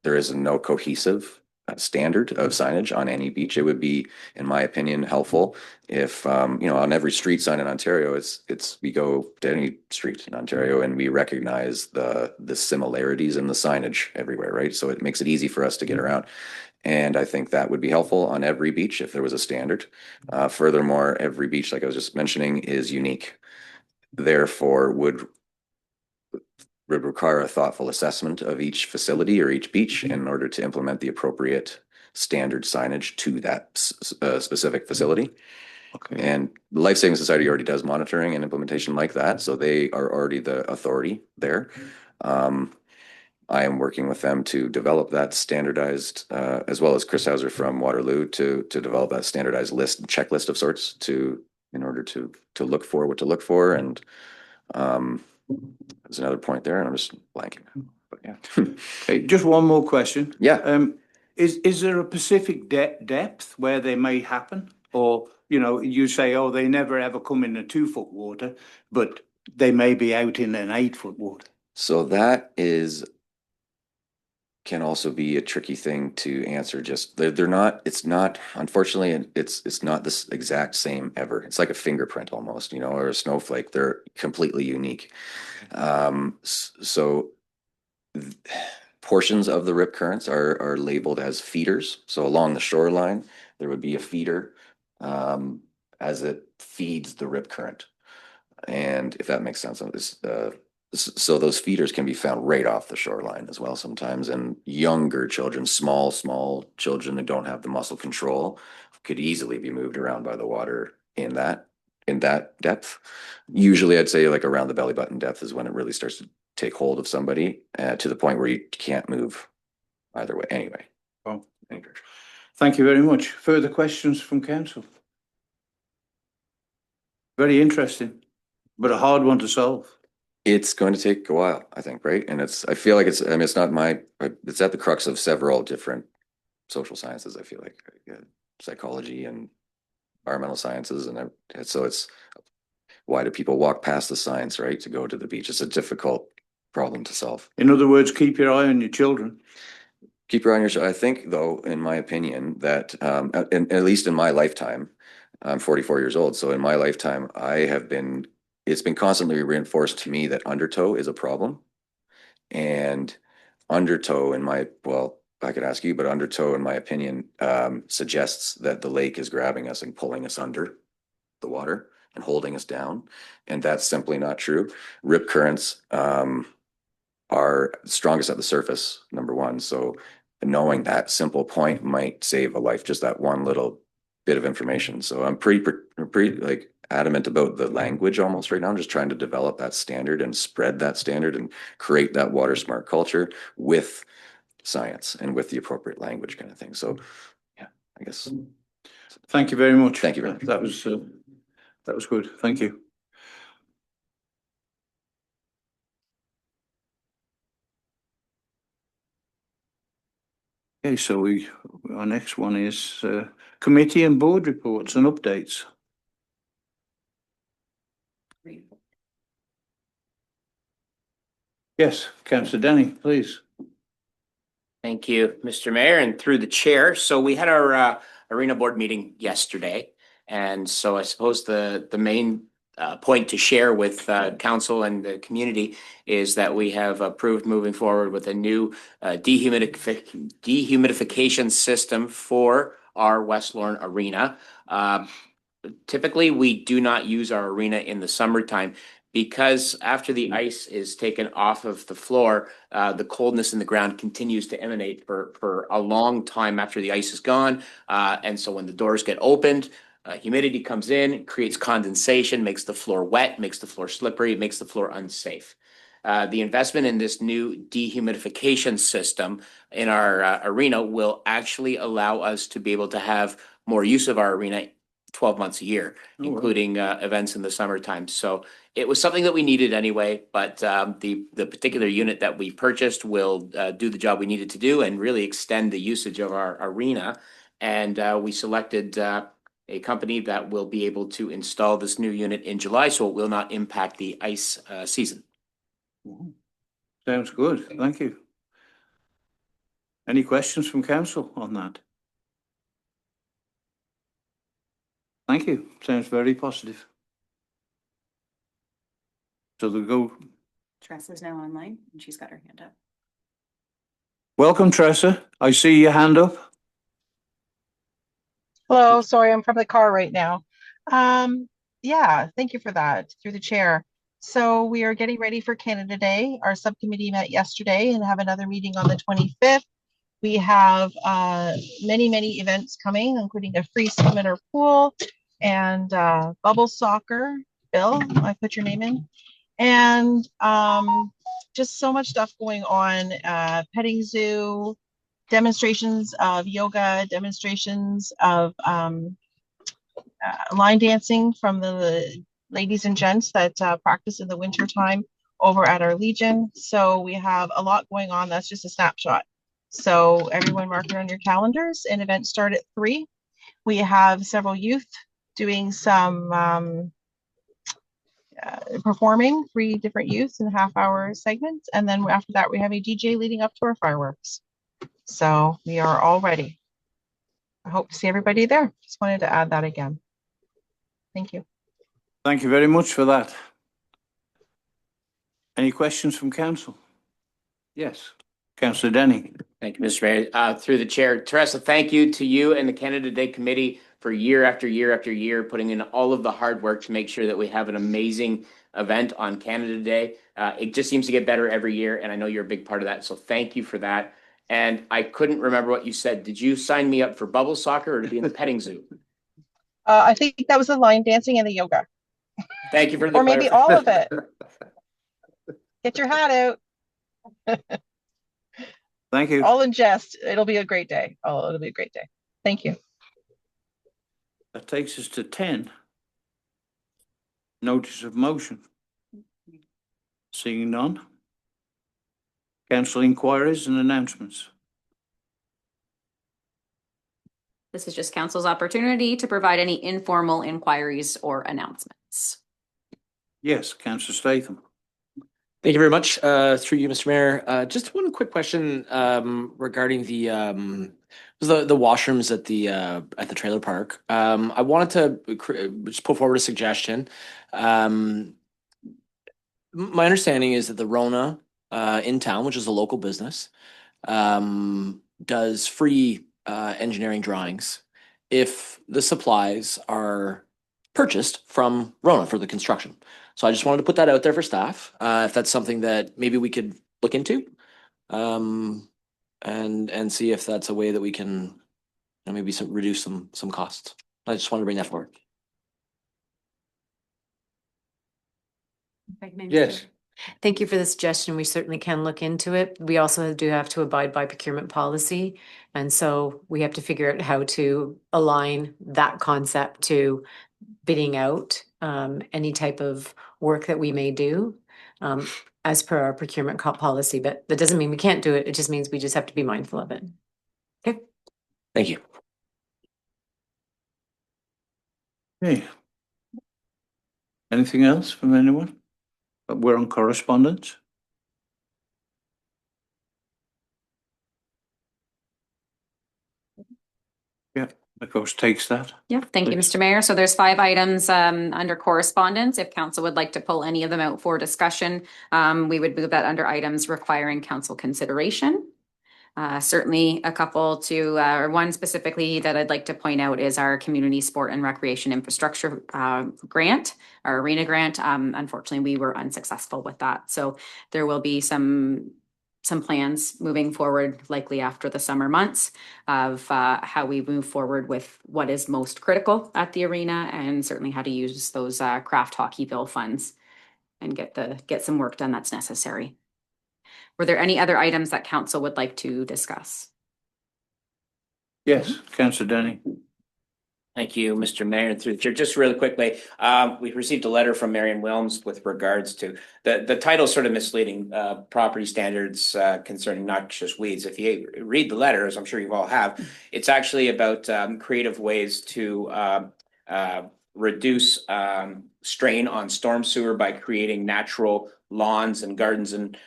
There is no cohesive standard of signage on any beach. It would be, in my opinion, helpful if on every street sign in Ontario, we go to any street in Ontario and we recognize the similarities in the signage everywhere, right? So it makes it easy for us to get around. And I think that would be helpful on every beach if there was a standard. Furthermore, every beach, like I was just mentioning, is unique. Therefore, would require a thoughtful assessment of each facility or each beach in order to implement the appropriate standard signage to that specific facility. Okay. And the Life Saving Society already does monitoring and implementation like that, so they are already the authority there. I am working with them to develop that standardized, as well as Chris Hauser from Waterloo, to develop that standardized checklist of sorts in order to look for what to look for. And there's another point there, and I'm just blanking. But yeah. Okay, just one more question. Yeah. Is there a specific depth where they may happen? Or, you say, oh, they never ever come in a 2-foot water, but they may be out in an 8-foot water. So that can also be a tricky thing to answer. Just they're not, unfortunately, it's not this exact same ever. It's like a fingerprint almost, or a snowflake. They're completely unique. So portions of the rip currents are labeled as feeders. So along the shoreline, there would be a feeder as it feeds the rip current. And if that makes sense, so those feeders can be found right off the shoreline as well sometimes. And younger children, small children that don't have the muscle control could easily be moved around by the water in that depth. Usually I'd say like around the belly button depth is when it really starts to take hold of somebody to the point where you can't move either way, anyway. Oh, thank you very much. Further questions from council? Very interesting, but a hard one to solve. It's going to take a while, I think, right? And I feel like I mean, it's not it's at the crux of several different social sciences, I feel like, psychology and environmental sciences. And so it's, why do people walk past the signs, right, to go to the beach? It's a difficult problem to solve. In other words, keep your eye on your children. Keep your eye on your, I think, though, in my opinion, that at least in my lifetime, I'm 44 years old. So in my lifetime, it's been constantly reinforced to me that undertow is a problem. And undertow I could ask you, but undertow, in my opinion, suggests that the lake is grabbing us and pulling us under the water and holding us down. And that's simply not true. Rip currents are strongest at the surface, number one. So knowing that simple point might save a life, just that one little bit of information. So I'm pretty like adamant about the language almost right now. I'm just trying to develop that standard and spread that standard and create that water smart culture with science and with the appropriate language kind of thing. So yeah, I guess. Thank you very much. Thank you very much. That was good. Thank you. Okay, so our next one is committee and board reports and updates. Yes, Councillor Denny, please. Thank you, Mr. Mayor, and through the chair. So we had our arena board meeting yesterday. And so I suppose the main point to share with council and the community is that we have approved moving forward with a new dehumidification system for our West Lorne Arena. Typically, we do not use our arena in the summertime because after the ice is taken off of the floor, the coldness in the ground continues to emanate for a long time after the ice is gone. And so when the doors get opened, humidity comes in, creates condensation, makes the floor wet, makes the floor slippery, makes the floor unsafe. The investment in this new dehumidification system in our arena will actually allow us to be able to have more use of our arena 12 months a year, including events in the summertime. So it was something that we needed anyway, but the particular unit that we purchased will do the job we needed to do and really extend the usage of our arena. And we selected a company that will be able to install this new unit in July, so it will not impact the ice season. Sounds good. Thank you. Any questions from council on that? Thank you. Sounds very positive. So they'll go. Tressa's now online and she's got her hand up. Welcome, Tressa. I see your hand up. Hello, sorry, I'm from the car right now. Yeah, thank you for that, through the chair. So we are getting ready for Canada Day. Our subcommittee met yesterday and have another meeting on the 25th. We have many events coming, including a free swim at our pool and bubble soccer. Bill, I put your name in. And just so much stuff going on, petting zoo, demonstrations of yoga, demonstrations of line dancing from the ladies and gents that practice in the winter time over at our Legion. So we have a lot going on. That's just a snapshot. So everyone mark it on your calendars, and events start at 3. We have several youth doing some performing, 3 different youths in half-hour segments. And then after that, we have a DJ leading up to our fireworks. So we are all ready. I hope to see everybody there. Just wanted to add that again. Thank you. Thank you very much for that. Any questions from council? Yes, Councillor Denny. Thank you, Mr. Mayor. Through the chair, Teresa, thank you to you and the Canada Day Committee for year after year after year, putting in all of the hard work to make sure that we have an amazing event on Canada Day. It just seems to get better every year, and I know you're a big part of that, so thank you for that. And I couldn't remember what you said. Did you sign me up for bubble soccer or to be in the petting zoo? I think that was the line dancing and the yoga. Thank you for the or maybe all of it. Get your hat out. Thank you. All in jest. It'll be a great day. Oh, it'll be a great day. Thank you. That takes us to 10. Notice of motion. Seeing none. Council inquiries and announcements. This is just council's opportunity to provide any informal inquiries or announcements. Yes, Councillor Statham. Thank you very much. Through you, Mr. Mayor. Just one quick question regarding the washrooms at the trailer park. I wanted to just put forward a suggestion. My understanding is that the Rona in town, which is a local business, does free engineering drawings if the supplies are purchased from Rona for the construction. So I just wanted to put that out there for staff, if that's something that maybe we could look into, and see if that's a way that we can maybe reduce some costs. I just wanted to bring that forward. Yes. Thank you for the suggestion. We certainly can look into it. We also do have to abide by procurement policy. And so we have to figure out how to align that concept to bidding out any type of work that we may do as per our procurement policy. But that doesn't mean we can't do it. It just means we just have to be mindful of it. Okay. Thank you. Okay. Anything else from anyone? We're on correspondence. Yeah, of course, takes that. Yeah, thank you, Please. Mr. Mayor. So there's 5 items under correspondence. If council would like to pull any of them out for discussion, we would move that under items requiring council consideration. Certainly a couple to, or one specifically that I'd like to point out is our community sport and recreation infrastructure grant, our arena grant. Unfortunately, we were unsuccessful with that. So there will be some plans moving forward, likely after the summer months, of how we move forward with what is most critical at the arena, and certainly how to use those craft hockey bill funds and get some work done that's necessary. Were there any other items that council would like to discuss? Yes, Councillor Denny. Thank you, Mr. Mayor. Through the chair, just really quickly, we received a letter from Marion Wilms with regards to the title sort of misleading, property standards concerning noxious weeds. If you read the letter, as I'm sure you all have, it's actually about creative ways to reduce strain on storm sewer by creating natural lawns and gardens and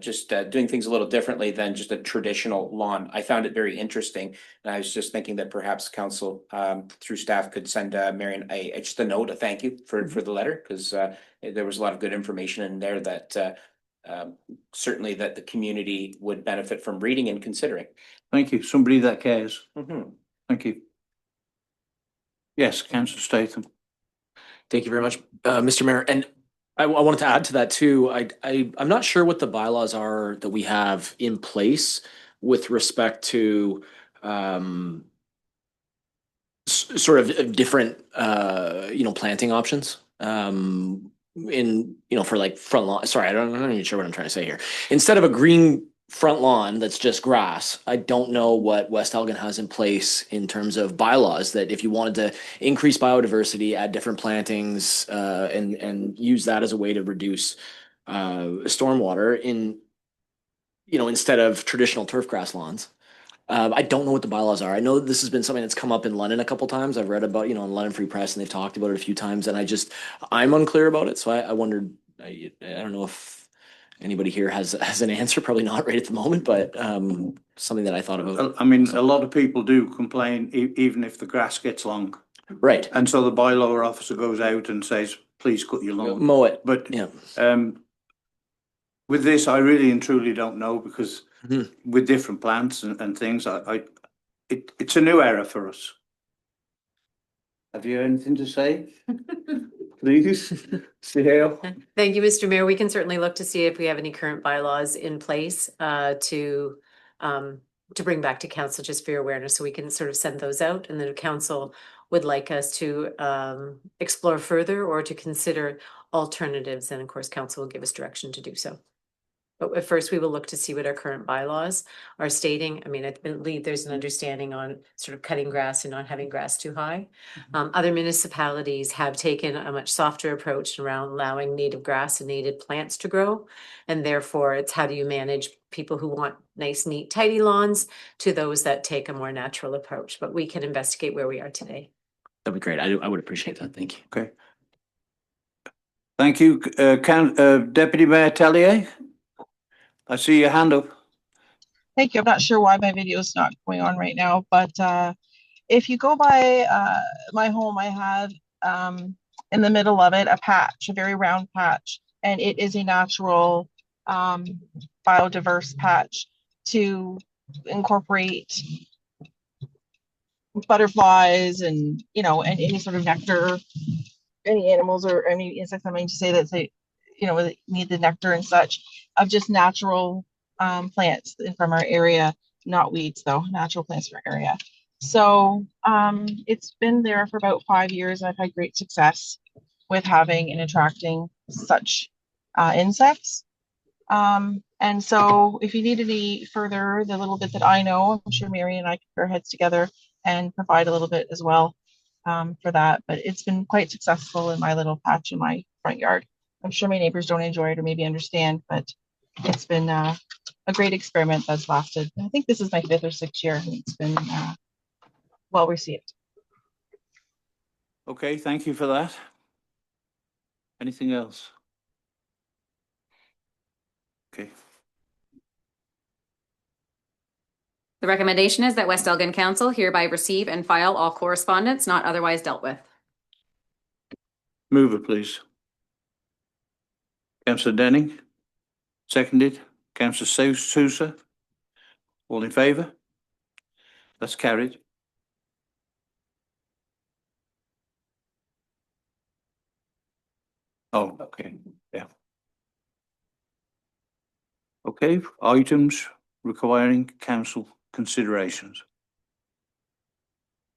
just doing things a little differently than just a traditional lawn. I found it very interesting. And I was just thinking that perhaps council through staff could send Marion just a note, a thank you for the letter, because there was a lot of good information in there that certainly that the community would benefit from reading and considering. Thank you. Somebody that cares. Mm-hmm. Thank you. Yes, Councillor Statham. Thank you very much, Mr. Mayor. And I wanted to add to that too. I'm not sure what the bylaws are that we have in place with respect to sort of different planting options for like front lawn. Sorry, I'm not even sure what I'm trying to say here. Instead of a green front lawn that's just grass, I don't know what West Elgin has in place in terms of bylaws that if you wanted to increase biodiversity, add different plantings, and use that as a way to reduce stormwater instead of traditional turf grass lawns. I don't know what the bylaws are. I know this has been something that's come up in London a couple times. I've read about, in London Free Press, and they've talked about it a few times, and I'm unclear about it. So I wondered, I don't know if anybody here has an answer, probably not right at the moment, but something that I thought about. I mean, a lot of people do complain even if the grass gets long. Right. And so the bylaw officer goes out and says, please cut your lawn. Mow it. But yeah. With this, I really and truly don't know, because with different plants and things, it's a new era for us. Have you anything to say? Please, Sahel. Thank you, Mr. Mayor. We can certainly look to see if we have any current bylaws in place to bring back to council, just for your awareness, so we can sort of send those out, and then if council would like us to explore further or to consider alternatives, then of course council will give us direction to do so. But at first, we will look to see what our current bylaws are stating. I mean, I believe there's an understanding on sort of cutting grass and not having grass too high. Other municipalities have taken a much softer approach around allowing native grass and native plants to grow. And therefore, it's how do you manage people who want nice, neat, tidy lawns to those that take a more natural approach. But we can investigate where we are today. That'd be great. I would appreciate that. Thank you. Okay. Thank you. Deputy Mayor Tellier? I see your hand up. Thank you. I'm not sure why my video is not going on right now, but if you go by my home, I have in the middle of it a patch, a very round patch, and it is a natural biodiverse patch to incorporate butterflies and, you know, and any sort of nectar, any animals or any insects, I mean to say that they, you know, need the nectar and such of just natural plants from our area, not weeds though, natural plants from our area. So it's been there for about 5 years. I've had great success with having and attracting such insects. And so if you need any further, the little bit that I know, I'm sure Mary and I can put our heads together and provide a little bit as well for that. But it's been quite successful in my little patch in my front yard. I'm sure my neighbors don't enjoy it or maybe understand, but it's been a great experiment that's lasted. I think this is my 5th or 6th year. And it's been well received. Okay, thank you for that. Anything else? Okay. The recommendation is that West Elgin Council hereby receive and file all correspondence not otherwise dealt with. Move it, please. Councillor Denning, seconded. Councillor Sousa, all in favour? That's carried. Oh, okay, yeah. Okay, items requiring council considerations.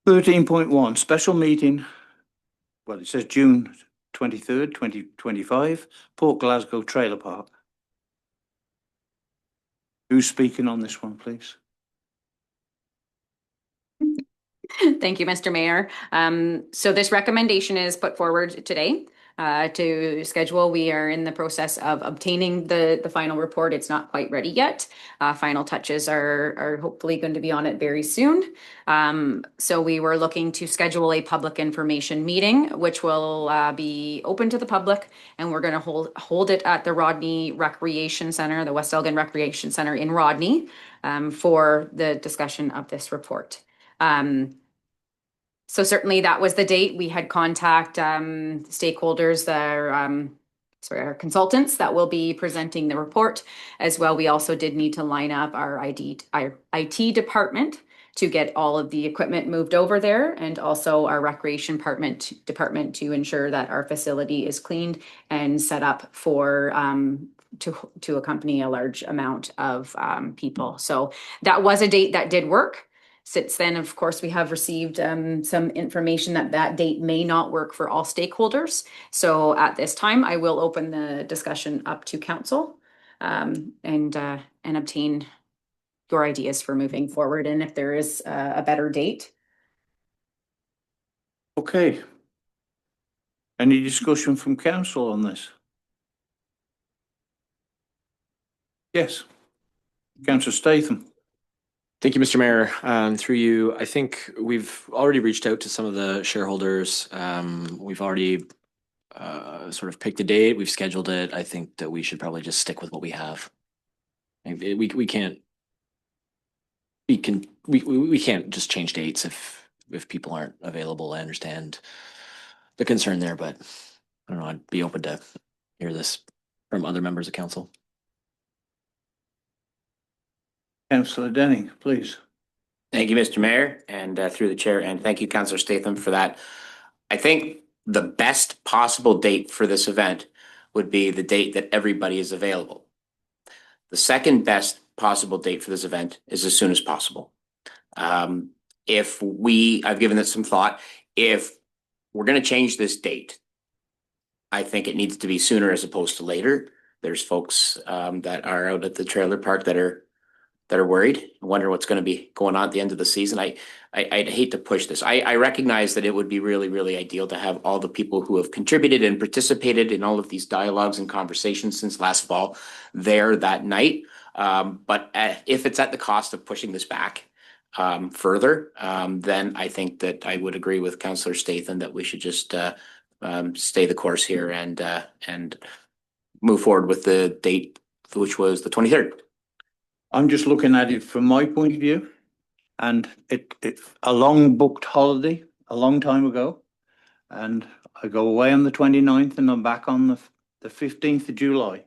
13.1, special meeting. Well, it says June 23rd, 2025, Port Glasgow Trailer Park. Who's speaking on this one, please? Thank you, Mr. Mayor. So this recommendation is put forward today to schedule. We are in the process of obtaining the final report. It's not quite ready yet. Final touches are hopefully going to be on it very soon. So we were looking to schedule a public information meeting, which will be open to the public, and we're going to hold it at the Rodney Recreation Center, the West Elgin Recreation Center in Rodney, for the discussion of this report. So certainly that was the date. We had contact stakeholders, our consultants that will be presenting the report as well. We also did need to line up our IT department to get all of the equipment moved over there, and also our recreation department to ensure that our facility is cleaned and set up for to accompany a large amount of people. So that was a date that did work. Since then, of course, we have received some information that date may not work for all stakeholders. So at this time, I will open the discussion up to council and obtain your ideas for moving forward, and if there is a better date. Okay. Any discussion from council on this? Yes. Councillor Statham. Thank you, Mr. Mayor. Through you, I think we've already reached out to some of the shareholders. We've already sort of picked a date. We've scheduled it. I think that we should probably just stick with what we have. We can't just change dates if people aren't available. I understand the concern there, but I don't know. I'd be open to hear this from other members of council. Councillor Denning, please. Thank you, Mr. Mayor, and through the chair, and thank you, Councillor Statham, for that. I think the best possible date for this event would be the date that everybody is available. The second best possible date for this event is as soon as possible. I've given it some thought. If we're going to change this date, I think it needs to be sooner as opposed to later, there's folks that are out at the trailer park that are worried, wonder what's going to be going on at the end of the season. I'd hate to push this. I recognize that it would be really, really ideal to have all the people who have contributed and participated in all of these dialogues and conversations since last fall there that night. But if it's at the cost of pushing this back further, then I think that I would agree with Councillor Stathan that we should just stay the course here and move forward with the date, which was the 23rd. I'm just looking at it from my point of view, and it's a long booked holiday a long time ago, and I go away on the 29th and I'm back on the 15th of July.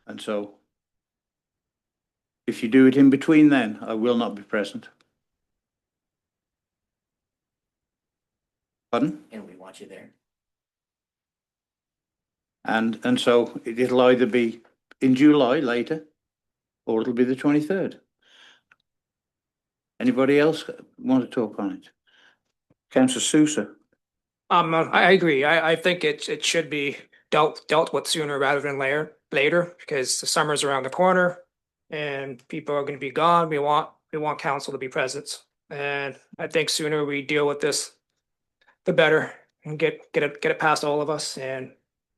And so if you do it in between then, I will not be present. Pardon? And we want you there. And so it'll either be in July later, or it'll be the 23rd. Anybody else want to talk on it? Councillor Sousa. I agree. I think it should be dealt with sooner rather than later, because the summer's around the corner and people are going to be gone. We want council to be present, and I think sooner we deal with this, the better, and get it past all of us, and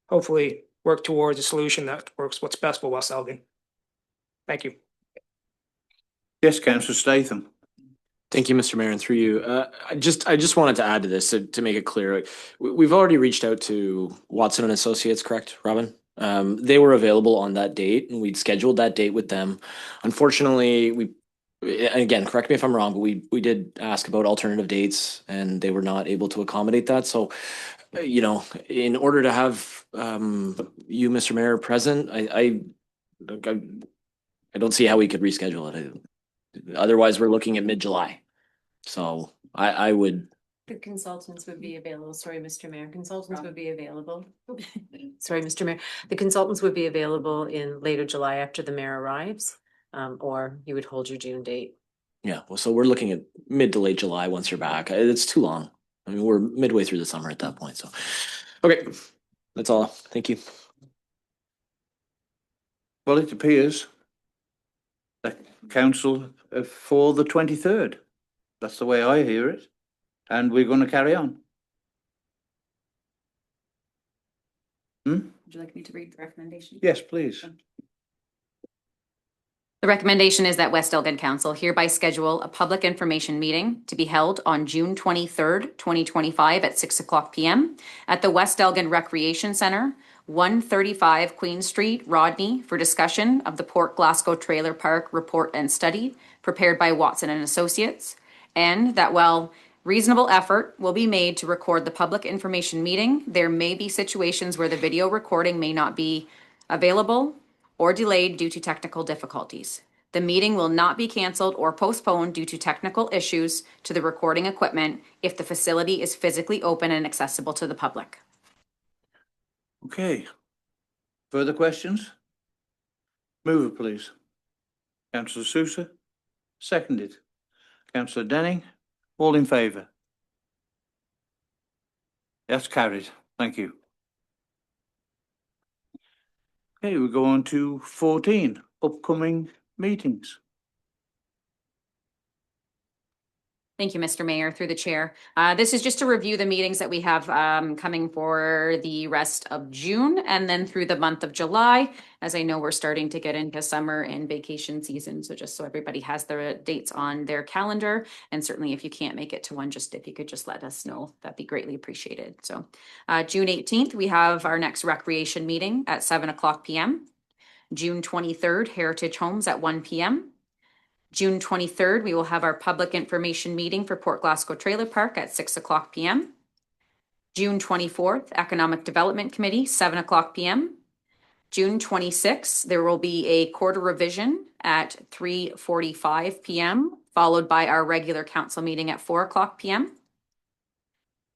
hopefully work towards a solution that works what's best for West Elgin. Thank you. Yes, Councillor Statham. Thank you, Mr. Mayor, and through you. I just wanted to add to this to make it clear. We've already reached out to Watson and Associates, correct, Robin? They were available on that date, and we'd scheduled that date with them. Unfortunately, again, correct me if I'm wrong, but we did ask about alternative dates, and they were not able to accommodate that. So, you know, in order to have you, Mr. Mayor, present, I don't see how we could reschedule it. Otherwise, we're looking at mid-July. So I would. The consultants would be available. Sorry, Mr. Mayor. Consultants would be available. Sorry, Mr. Mayor. The consultants would be available in later July after the mayor arrives, or you would hold your June date. Yeah, well, so we're looking at mid to late July once you're back. It's too long. I mean, we're midway through the summer at that point. So, okay, that's all. Thank you. Well, it appears that council for the 23rd. That's the way I hear it. And we're going to carry on. Would you like me to read the recommendation? Yes, please. The recommendation is that West Elgin Council hereby schedule a public information meeting to be held on June 23rd, 2025 at 6:00 p.m. at the West Elgin Recreation Centre, 135 Queen Street, Rodney, for discussion of the Port Glasgow Trailer Park report and study prepared by Watson and Associates, and that while reasonable effort will be made to record the public information meeting, there may be situations where the video recording may not be available or delayed due to technical difficulties. The meeting will not be canceled or postponed due to technical issues to the recording equipment if the facility is physically open and accessible to the public. Okay. Further questions? Move it, please. Councillor Sousa, seconded. Councillor Denning, all in favour? That's carried. Thank you. Okay, we go on to 14, upcoming meetings. Thank you, Mr. Mayor, through the chair. This is just to review the meetings that we have coming for the rest of June and then through the month of July. As I know, we're starting to get into summer and vacation season. So just so everybody has their dates on their calendar. And certainly if you can't make it to one, just if you could just let us know, that'd be greatly appreciated. So June 18th, we have our next recreation meeting at 7:00 p.m. June 23rd, Heritage Homes at 1 p.m. June 23rd, we will have our public information meeting for Port Glasgow Trailer Park at 6:00 p.m. June 24th, Economic Development Committee, 7:00 p.m. June 26th, there will be a quarter revision at 3:45 p.m., followed by our regular council meeting at 4:00 p.m.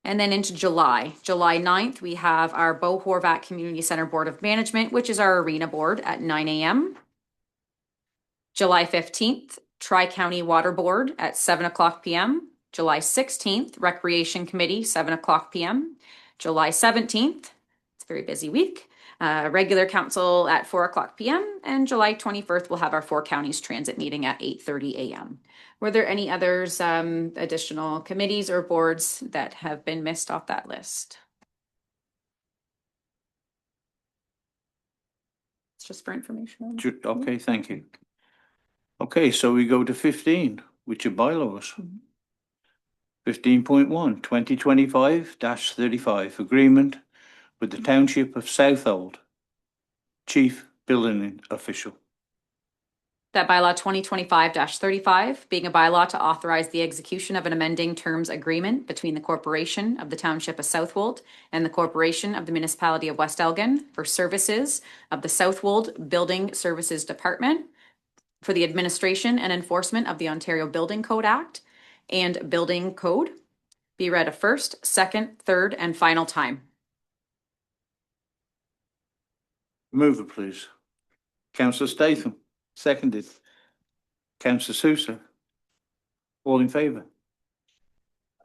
And then into July 9th, we have our Bo Horvat Community Center Board of Management, which is our arena board at 9 a.m. July 15th, Tri-County Water Board at 7:00 p.m. July 16th, Recreation Committee, 7:00 p.m. July 17th, it's a very busy week, Regular council at 4:00 PM, and July 21st, we'll have our Four Counties Transit meeting at 8:30 AM. Were there any others, additional committees or boards that have been missed off that list? It's just for information. Okay, thank you. Okay, so we go to 15, which are bylaws. 15.1, 2025-35, agreement with the Township of Southold. Chief Building Official. That bylaw 2025-35, being a bylaw to authorize the execution of an amending terms agreement between the Corporation of the Township of Southwold and the Corporation of the Municipality of West Elgin for services of the Southwold Building Services Department for the administration and enforcement of the Ontario Building Code Act and Building Code, be read a first, second, third, and final time. Move it, please. Councillor Statham, seconded. Councillor Sousa. All in favour?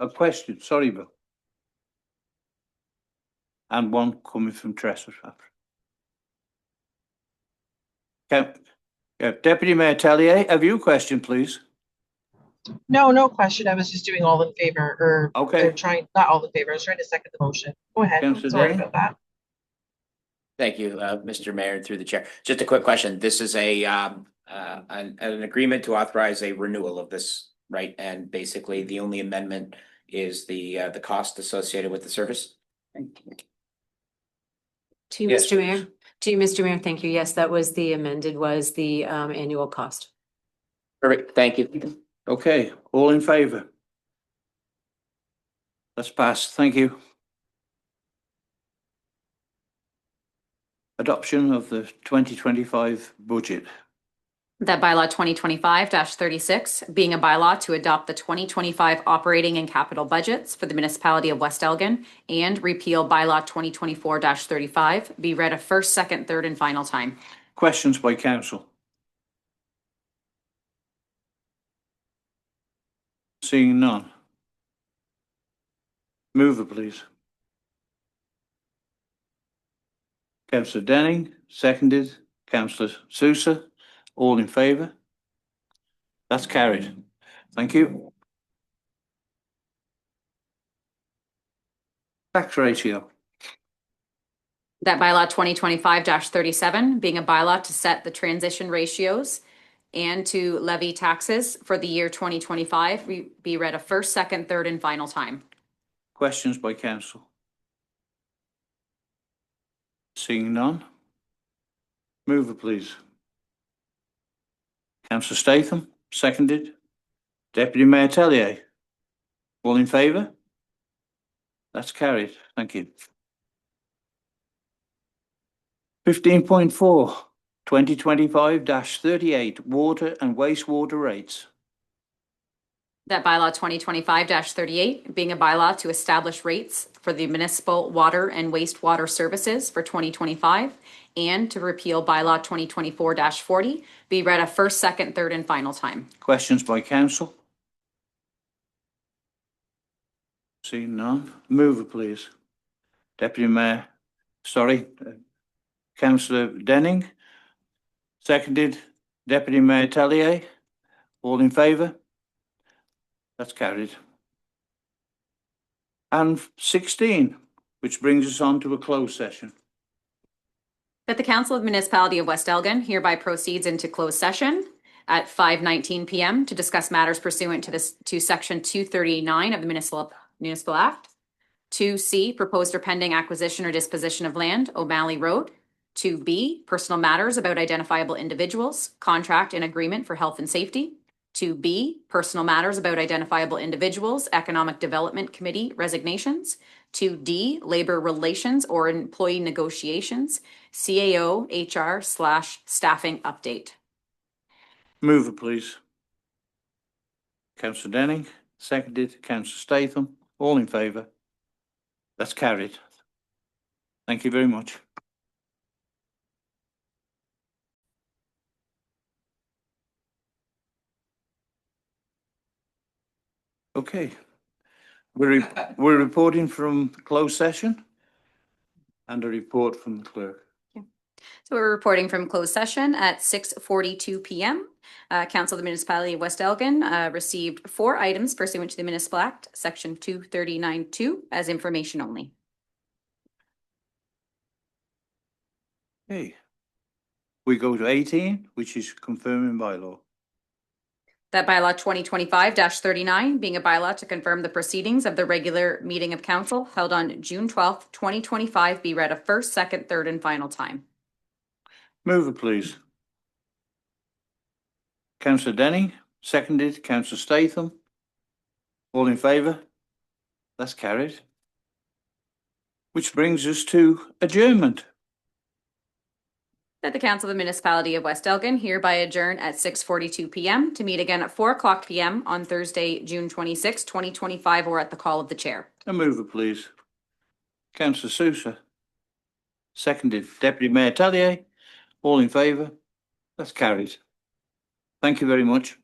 A question, sorry, Bill. And one coming from Tressa. Deputy Mayor Tellier, have you a question, please? No, no question. I was just doing all in favor or Okay. trying, not all in favor. I was trying to second the motion. Go ahead. Councillor Sorry Denny? about that. Thank you, Mr. Mayor, through the chair. Just a quick question. This is an agreement to authorize a renewal of this, right? And basically, the only amendment is the cost associated with the service? To you, Yes, Mr. Mayor. To you, Mr. Mayor. Thank you. Yes, that was the amended was the annual cost. Perfect, thank you. Okay, all in favour? That's passed, thank you. Adoption of the 2025 budget. That bylaw 2025-36, being a bylaw to adopt the 2025 operating and capital budgets for the municipality of West Elgin and repeal bylaw 2024-35, be read a first, second, third, and final time. Questions by council? Seeing none. Move it, please. Councillor Denning, seconded. Councillor Sousa, all in favour? That's carried. Thank you. Tax ratio. That bylaw 2025-37, being a bylaw to set the transition ratios and to levy taxes for the year 2025, be read a first, second, third, and final time. Questions by council? Seeing none. Move it, please. Councillor Statham, seconded. Deputy Mayor Tellier, all in favour? That's carried. Thank you. 15.4, 2025-38, water and wastewater rates. That bylaw 2025-38, being a bylaw to establish rates for the municipal water and wastewater services for 2025 and to repeal bylaw 2024-40, be read a first, second, third, and final time. Questions by council? Seeing none. Move it, please. Deputy Mayor, Councillor Denning, seconded. Deputy Mayor Tellier, all in favour? That's carried. And 16, which brings us on to a closed session. That the Council of Municipality of West Elgin hereby proceeds into closed session at 5:19 PM to discuss matters pursuant to section 239 of the Municipal Act. 2C, proposed or pending acquisition or disposition of land, O'Malley Road. 2B, personal matters about identifiable individuals, contract and agreement for health and safety. 2B, personal matters about identifiable individuals, Economic Development Committee resignations. 2D, labor relations or employee negotiations, CAO HR/staffing update. Move it, please. Councillor Denning, seconded. Councillor Statham, all in favour? That's carried. Thank you very much. Okay. We're reporting from closed session and a report from the clerk. So we're reporting from closed session at 6:42 PM. Council of the Municipality of West Elgin received 4 items pursuant to the Municipal Act, Section 239(2), as information only. Okay. We go to 18, which is confirming bylaw. That bylaw 2025-39 being a bylaw to confirm the proceedings of the regular meeting of council held on June 12th, 2025 be read a first, second, third, and final time. Move it, please. Councillor Denny, seconded. Councillor Statham. All in favour? That's carried. Which brings us to adjournment. That the Council of the Municipality of West Elgin hereby adjourn at 6:42 PM to meet again at 4:00 PM on Thursday, June 26, 2025, or at the call of the chair. A mover, please. Councillor Sousa. Seconded. Deputy Mayor Tallier. All in favour? That's carried. Thank you very much.